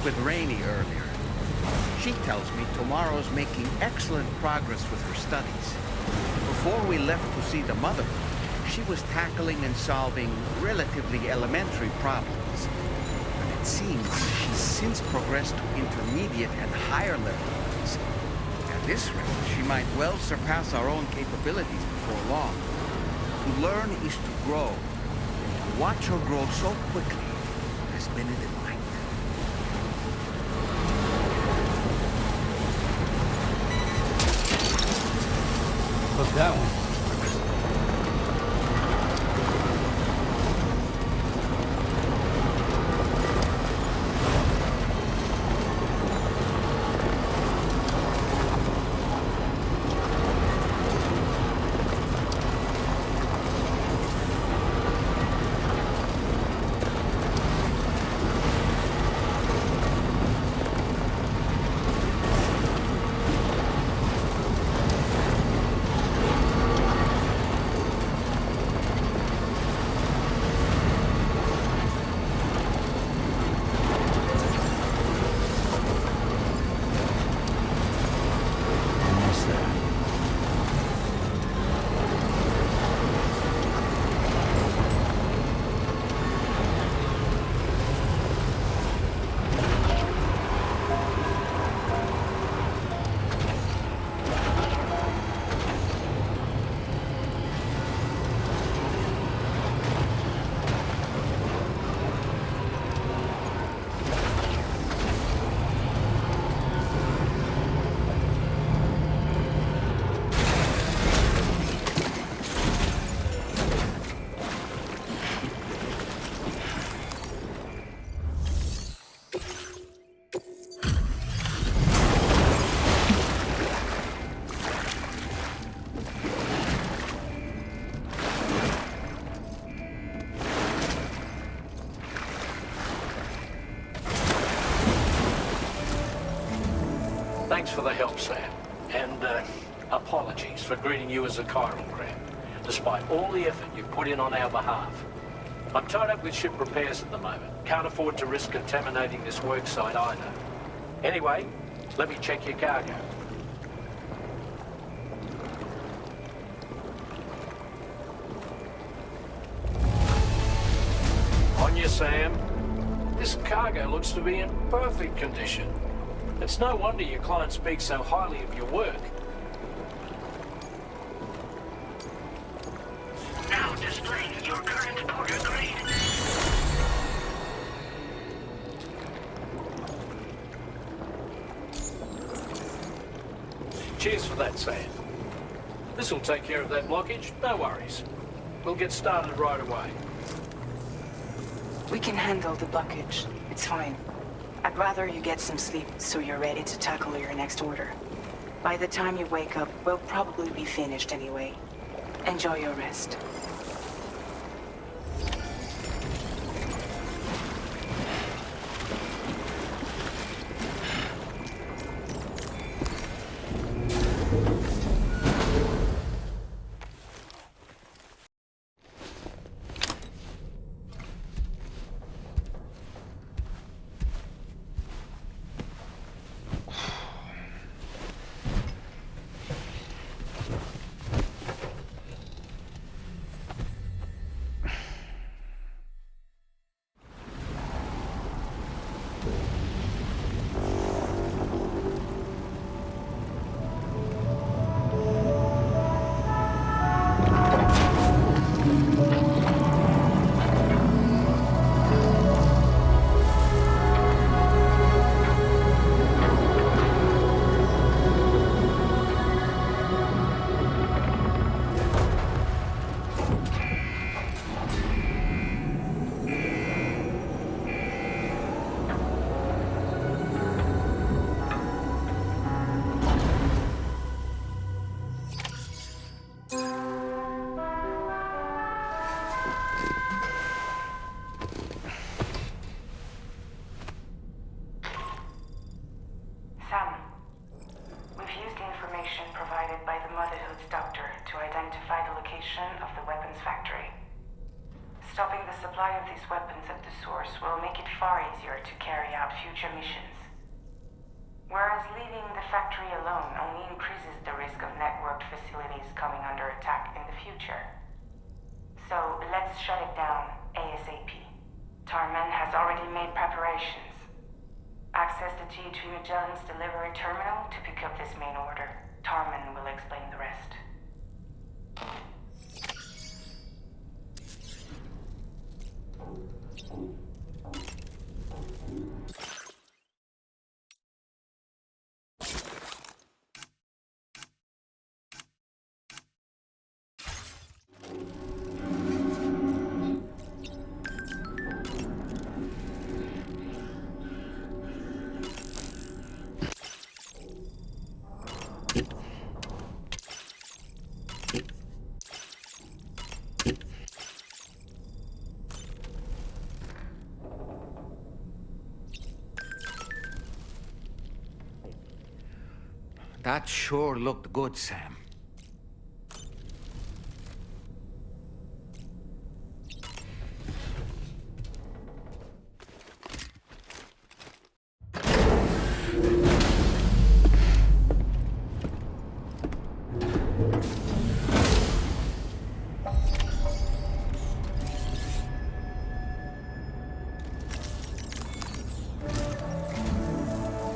with Rainey earlier. She tells me Tomorrow's making excellent progress with her studies. Before we left to see the mother, she was tackling and solving relatively elementary problems. But it seems she's since progressed to intermediate and higher level ones. At this rate, she might well surpass our own capabilities before long. To learn is to grow. And to watch her grow so quickly has been a delight. Look, that one. Thanks for the help, Sam. And, apologies for greeting you as a chiral crab, despite all the effort you've put in on our behalf. I'm tied up with ship repairs at the moment. Can't afford to risk contaminating this work site either. Anyway, let me check your cargo. On you, Sam. This cargo looks to be in perfect condition. It's no wonder your client speaks so highly of your work. Now displaying your current order grade. Cheers for that, Sam. This'll take care of that blockage, no worries. We'll get started right away. We can handle the blockage. It's fine. I'd rather you get some sleep so you're ready to tackle your next order. By the time you wake up, we'll probably be finished anyway. Enjoy your rest. Stopping the supply of these weapons at the source will make it far easier to carry out future missions. Whereas leaving the factory alone only increases the risk of networked facilities coming under attack in the future. So let's shut it down ASAP. Heartman has already made preparations. Access the G3 Magellan's delivery terminal to pick up this main order. Heartman will explain the rest. That sure looked good, Sam.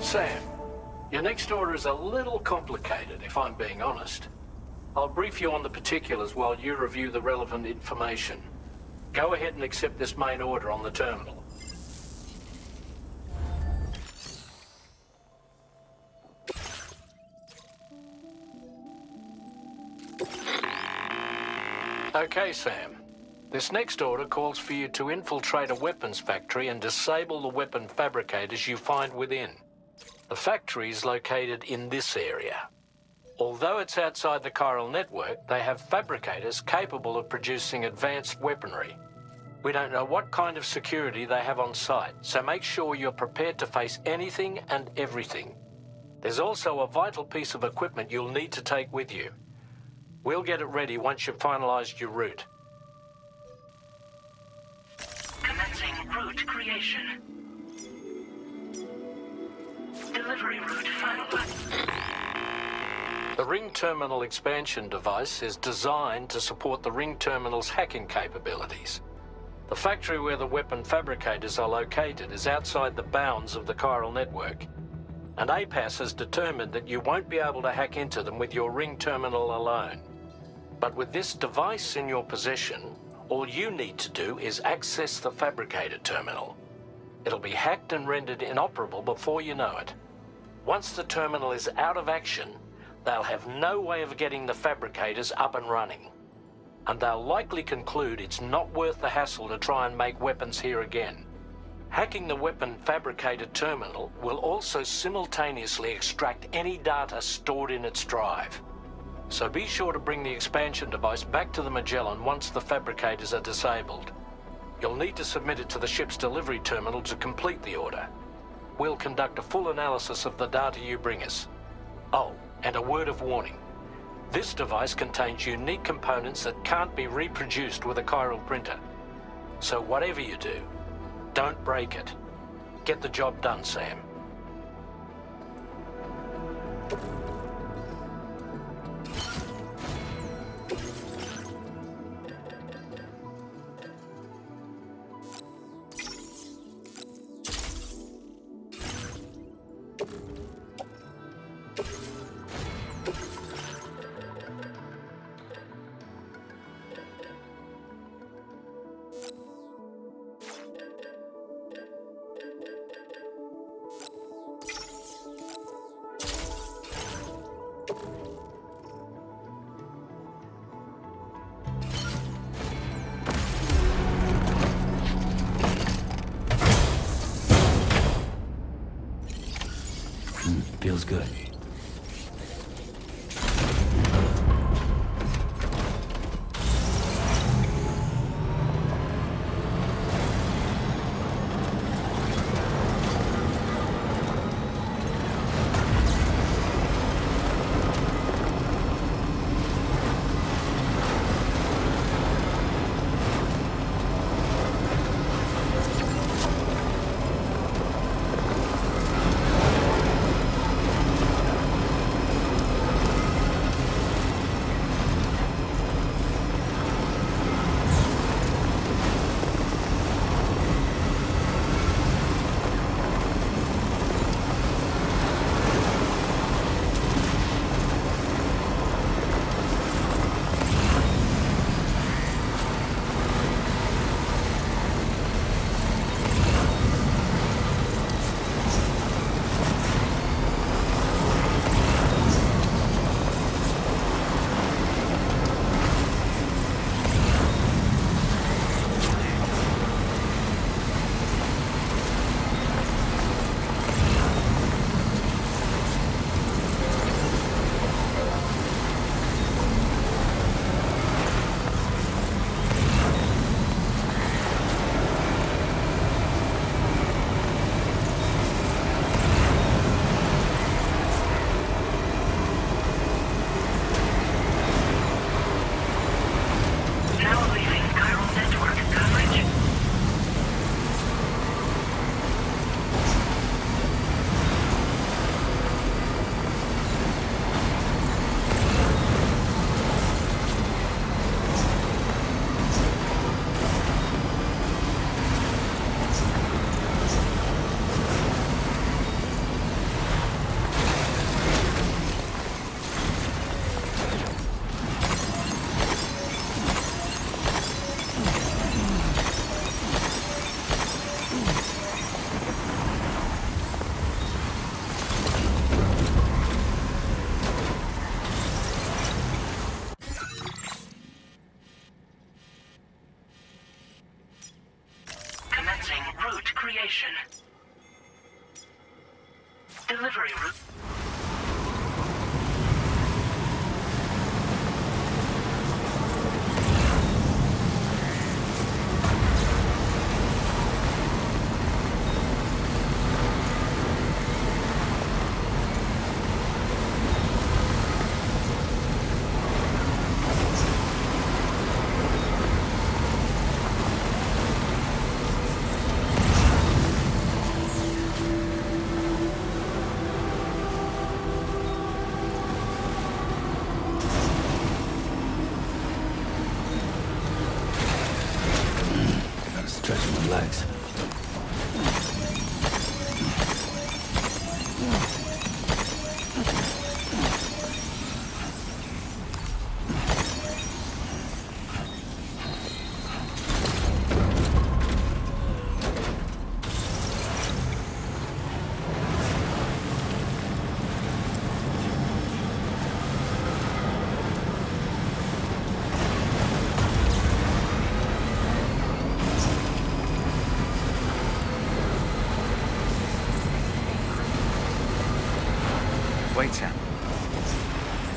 Sam, your next order is a little complicated, if I'm being honest. I'll brief you on the particulars while you review the relevant information. Go ahead and accept this main order on the terminal. Okay, Sam. This next order calls for you to infiltrate a weapons factory and disable the weapon fabricators you find within. The factory is located in this area. Although it's outside the chiral network, they have fabricators capable of producing advanced weaponry. We don't know what kind of security they have on site, so make sure you're prepared to face anything and everything. There's also a vital piece of equipment you'll need to take with you. We'll get it ready once you've finalized your route. Commencing route creation. Delivery route finalized. The Ring Terminal expansion device is designed to support the Ring Terminal's hacking capabilities. The factory where the weapon fabricators are located is outside the bounds of the chiral network, and APAS has determined that you won't be able to hack into them with your Ring Terminal alone. But with this device in your possession, all you need to do is access the fabricator terminal. It'll be hacked and rendered inoperable before you know it. Once the terminal is out of action, they'll have no way of getting the fabricators up and running. And they'll likely conclude it's not worth the hassle to try and make weapons here again. Hacking the weapon fabricator terminal will also simultaneously extract any data stored in its drive. So be sure to bring the expansion device back to the Magellan once the fabricators are disabled. You'll need to submit it to the ship's delivery terminal to complete the order. We'll conduct a full analysis of the data you bring us. Oh, and a word of warning. This device contains unique components that can't be reproduced with a chiral printer. So whatever you do, don't break it. Get the job done, Sam. Feels good.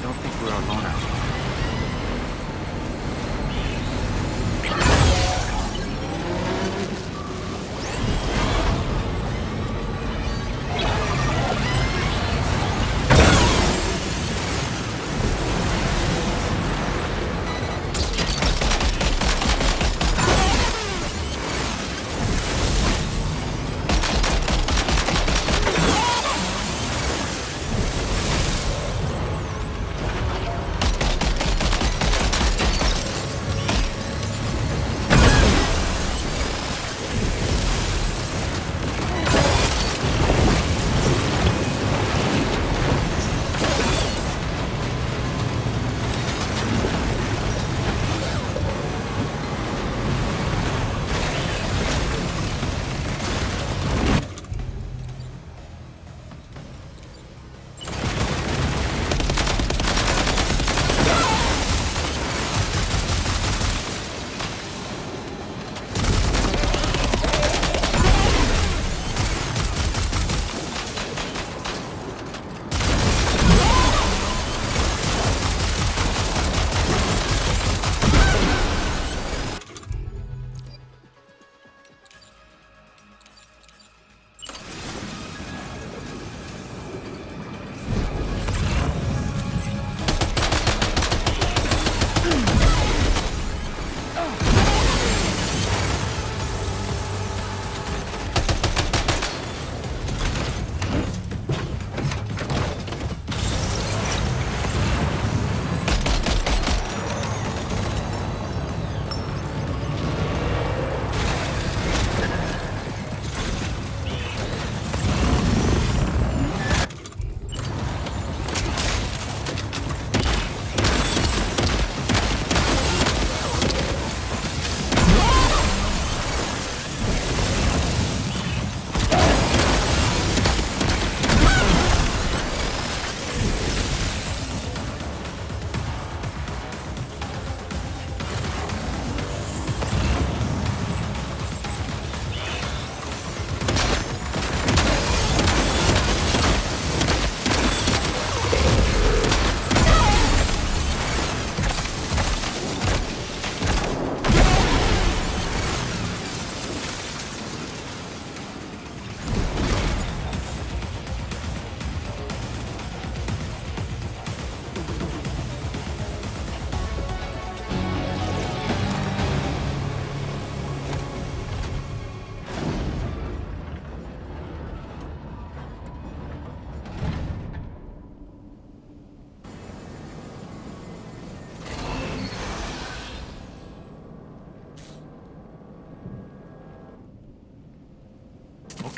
don't think we're alone out here.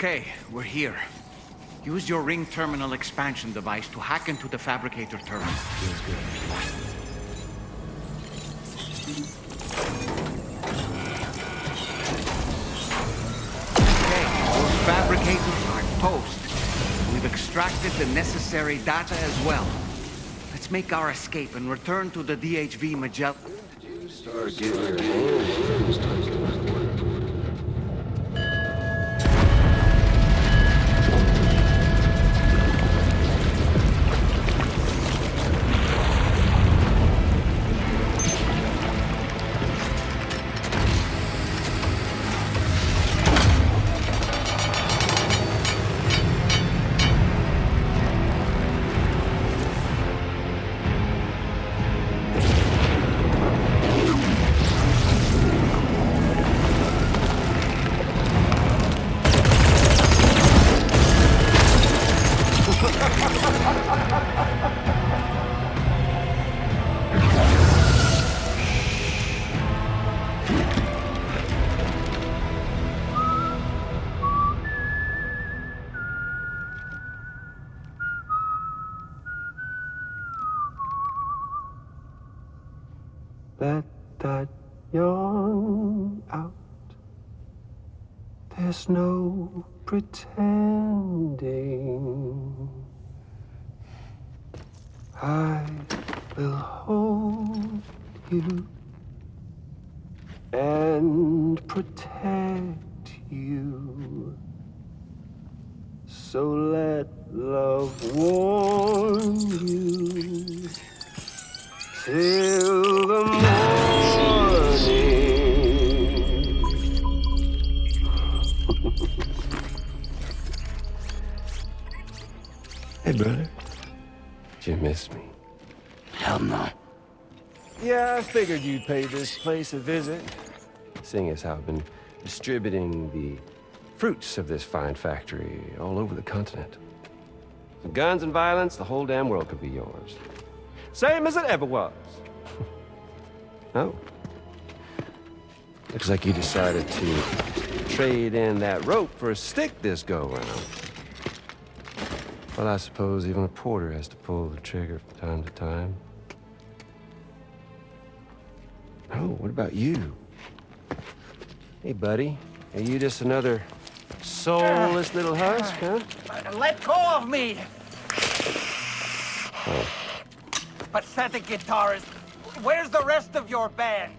Okay, we're here. Use your ring terminal expansion device to hack into the fabricator terminal. Feels good. Okay, those fabricators are toast. We've extracted the necessary data as well. Let's make our escape and return to the DHV Magellan. Start getting your hands. Let that yawn out. There's no pretending. I will hold you and protect you. So let love warm you till the morning. Hey, brother. Did you miss me? Hell no. Yeah, I figured you'd pay this place a visit, seeing as how I've been distributing the fruits of this fine factory all over the continent. Some guns and violence, the whole damn world could be yours. Same as it ever was. Oh. Looks like you decided to trade in that rope for a stick this go-round. Well, I suppose even a porter has to pull the trigger from time to time. Oh, what about you? Hey, buddy. Are you just another soulless little husk, huh? Let go of me! Oh. Pathetic guitarist. Where's the rest of your band?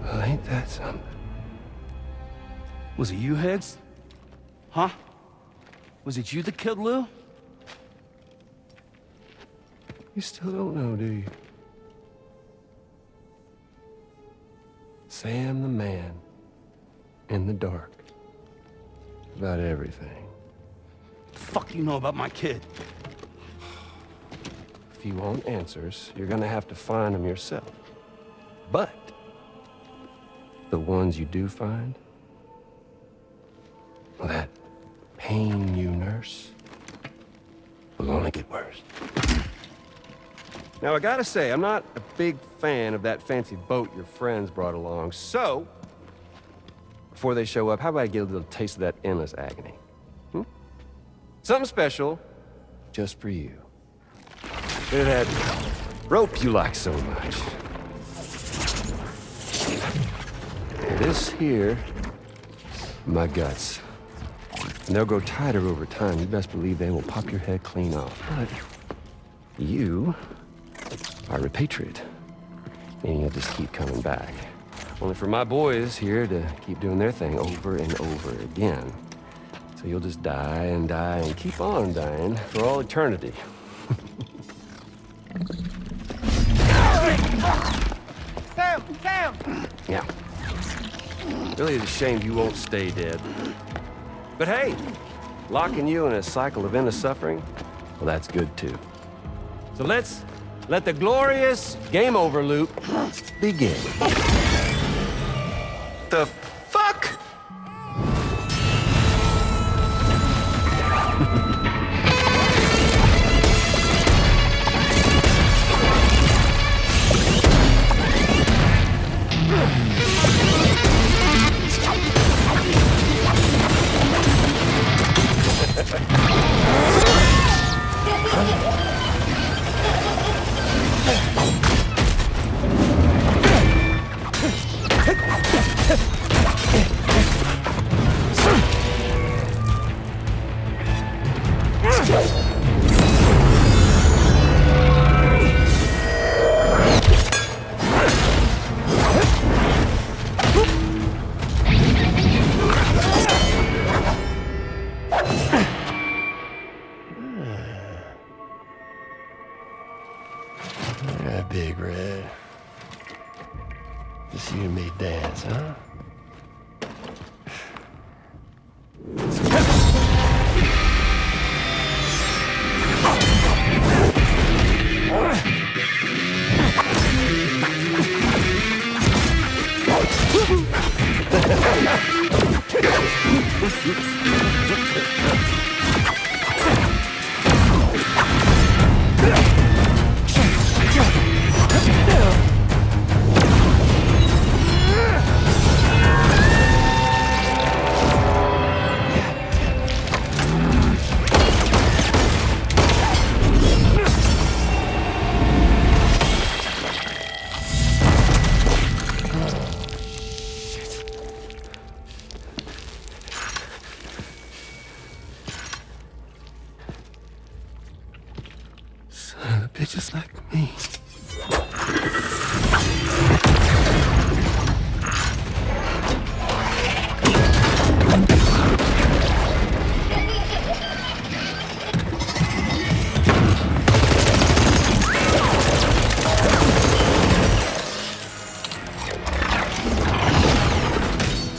Well, ain't that something? Was it you, Higgs? Huh? Was it you that killed Lou? You still don't know, do you? Sam the man in the dark about everything. The fuck you know about my kid? If you want answers, you're gonna have to find them yourself. But the ones you do find, well, that pain you nurse will only get worse. Now, I gotta say, I'm not a big fan of that fancy boat your friends brought along, so before they show up, how about I get a little taste of that endless agony? Something special just for you. Bit of that rope you like so much. This here, my guts. And they'll grow tighter over time. You best believe they will pop your head clean off. But you are a patriot, and you'll just keep coming back. Only for my boys here to keep doing their thing over and over again. So you'll just die and die and keep on dying for all eternity. Sam! Yeah. Really, it's a shame you won't stay dead. But hey, locking you in a cycle of endless suffering, well, that's good too. So let's let the glorious game over loop begin. The fuck? Yeah, Big Red. Just you and me dance, huh?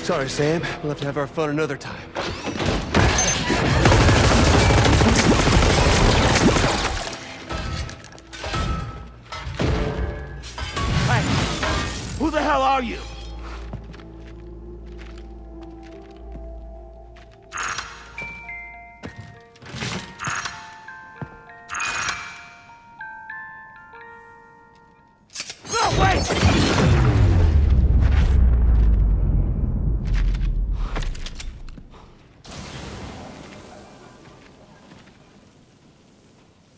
Sorry, Sam. We'll have to have our fun another time. Who the hell are you? No, wait!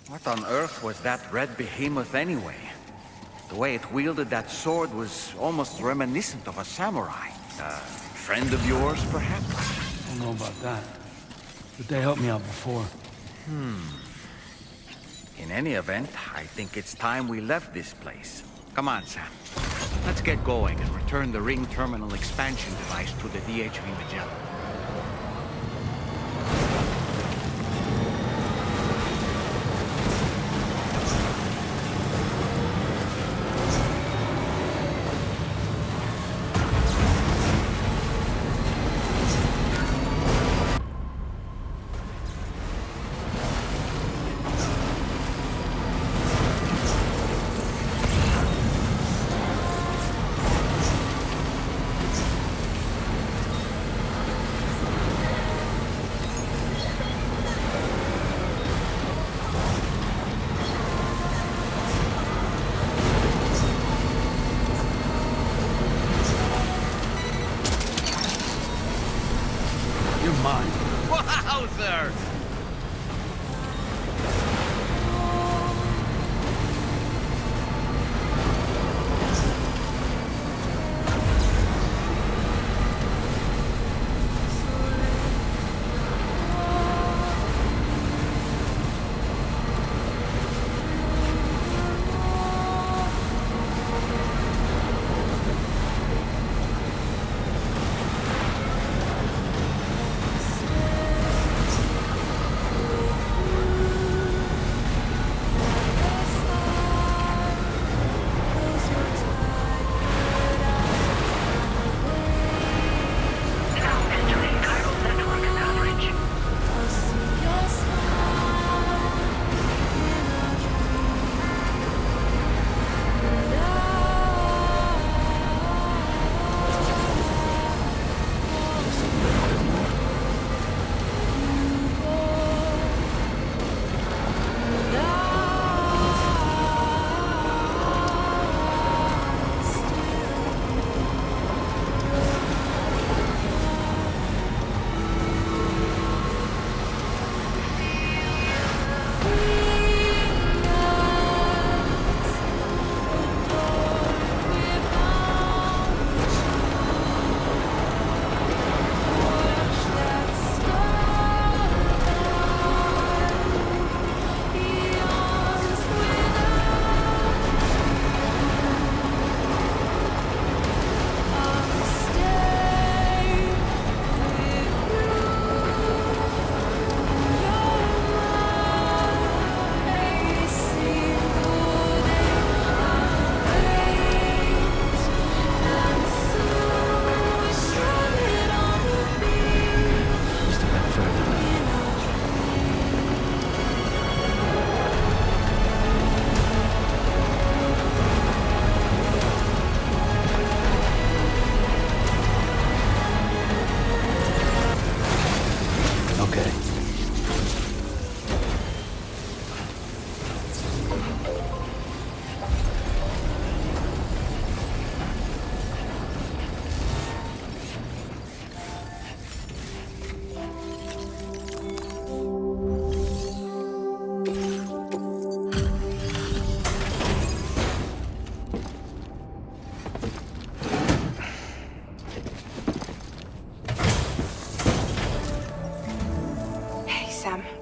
What on earth was that red behemoth anyway? The way it wielded that sword was almost reminiscent of a samurai. A friend of yours, perhaps? I don't know about that, but they helped me out before. In any event, I think it's time we left this place. Come on, Sam. Let's get going and return the ring terminal expansion device to the DHV Magellan. Wowzer!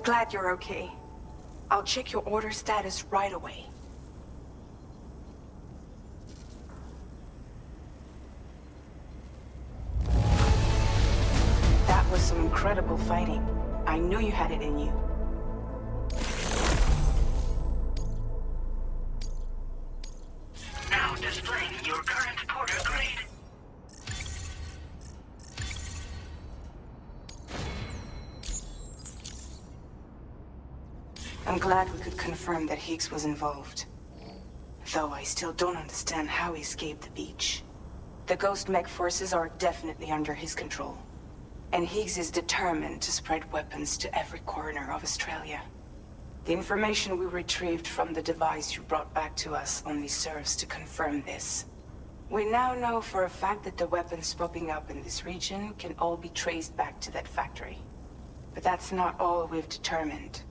Glad you're okay. I'll check your order status right away. That was some incredible fighting. I knew you had it in you. Now displaying your current porter grade. I'm glad we could confirm that Higgs was involved. Though I still don't understand how he escaped the beach. The Ghost Mech forces are definitely under his control. And Higgs is determined to spread weapons to every corner of Australia. The information we retrieved from the device you brought back to us only serves to confirm this. We now know for a fact that the weapons popping up in this region can all be traced back to that factory. But that's not all we've determined.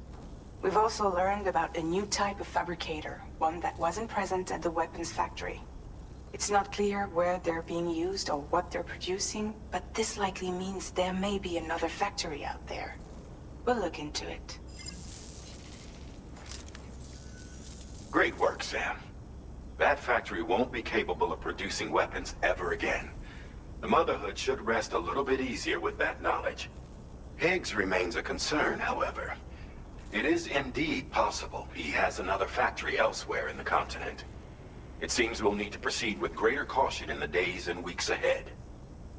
We've also learned about a new type of fabricator, one that wasn't present at the weapons factory. It's not clear where they're being used or what they're producing, but this likely means there may be another factory out there. We'll look into it. Great work, Sam. That factory won't be capable of producing weapons ever again. The Motherhood should rest a little bit easier with that knowledge. Higgs remains a concern, however. It is indeed possible he has another factory elsewhere in the continent. It seems we'll need to proceed with greater caution in the days and weeks ahead.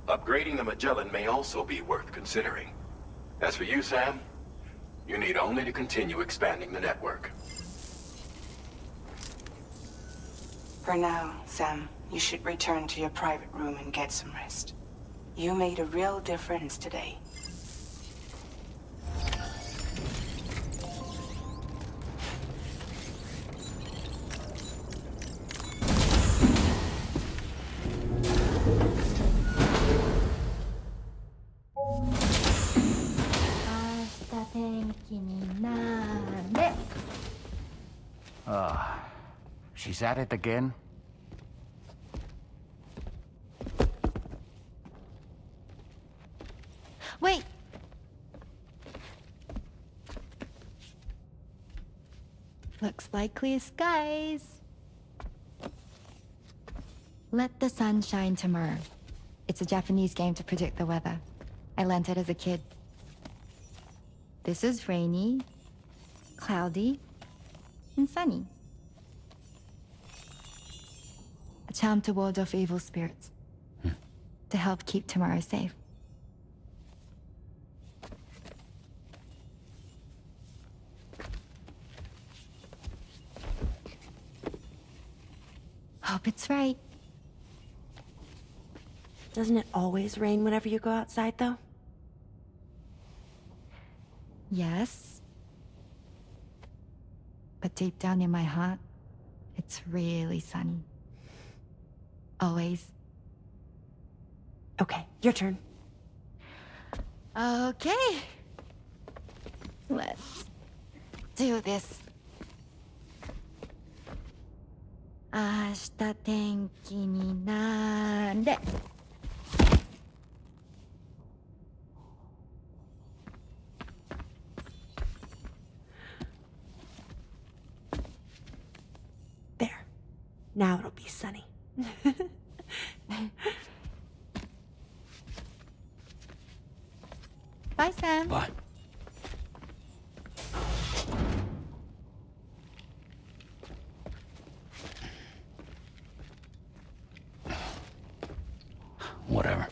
Upgrading the Magellan may also be worth considering. As for you, Sam, you need only to continue expanding the network. For now, Sam, you should return to your private room and get some rest. You made a real difference today. She's at it again? Wait! Looks like clear skies. Let the sun shine tomorrow. It's a Japanese game to predict the weather. I lent it as a kid. This is rainy, cloudy, and sunny. A charm to ward off evil spirits. To help keep tomorrow safe. Hope it's right. Doesn't it always rain whenever you go outside, though? Yes. But deep down in my heart, it's really sunny. Always. Okay, your turn. Okay. Let's do this. 明日天気になれ。There. Now it'll be sunny. Bye, Sam. Bye. Whatever.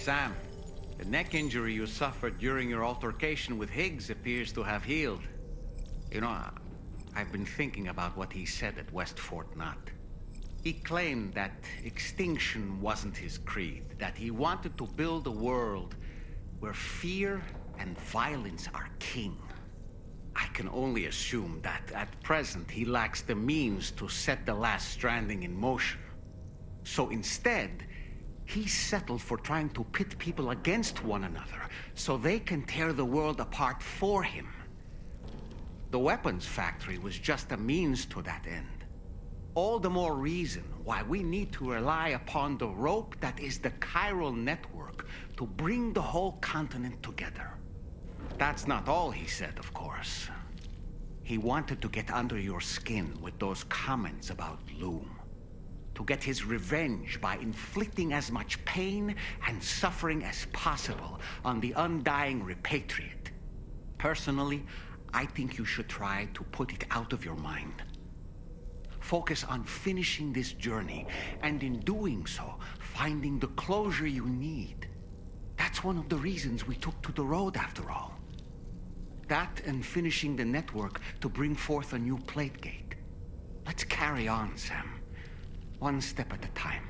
Sam, the neck injury you suffered during your altercation with Higgs appears to have healed. You know, I've been thinking about what he said at West Fort Knot. He claimed that extinction wasn't his creed, that he wanted to build a world where fear and violence are king. I can only assume that at present he lacks the means to set the last stranding in motion. So instead, he settled for trying to pit people against one another so they can tear the world apart for him. The weapons factory was just a means to that end. All the more reason why we need to rely upon the rope that is the chiral network to bring the whole continent together. That's not all he said, of course. He wanted to get under your skin with those comments about Loom. To get his revenge by inflicting as much pain and suffering as possible on the undying repatriate. Personally, I think you should try to put it out of your mind. Focus on finishing this journey, and in doing so, finding the closure you need. That's one of the reasons we took to the road, after all. That and finishing the network to bring forth a new plate gate. Let's carry on, Sam. One step at a time.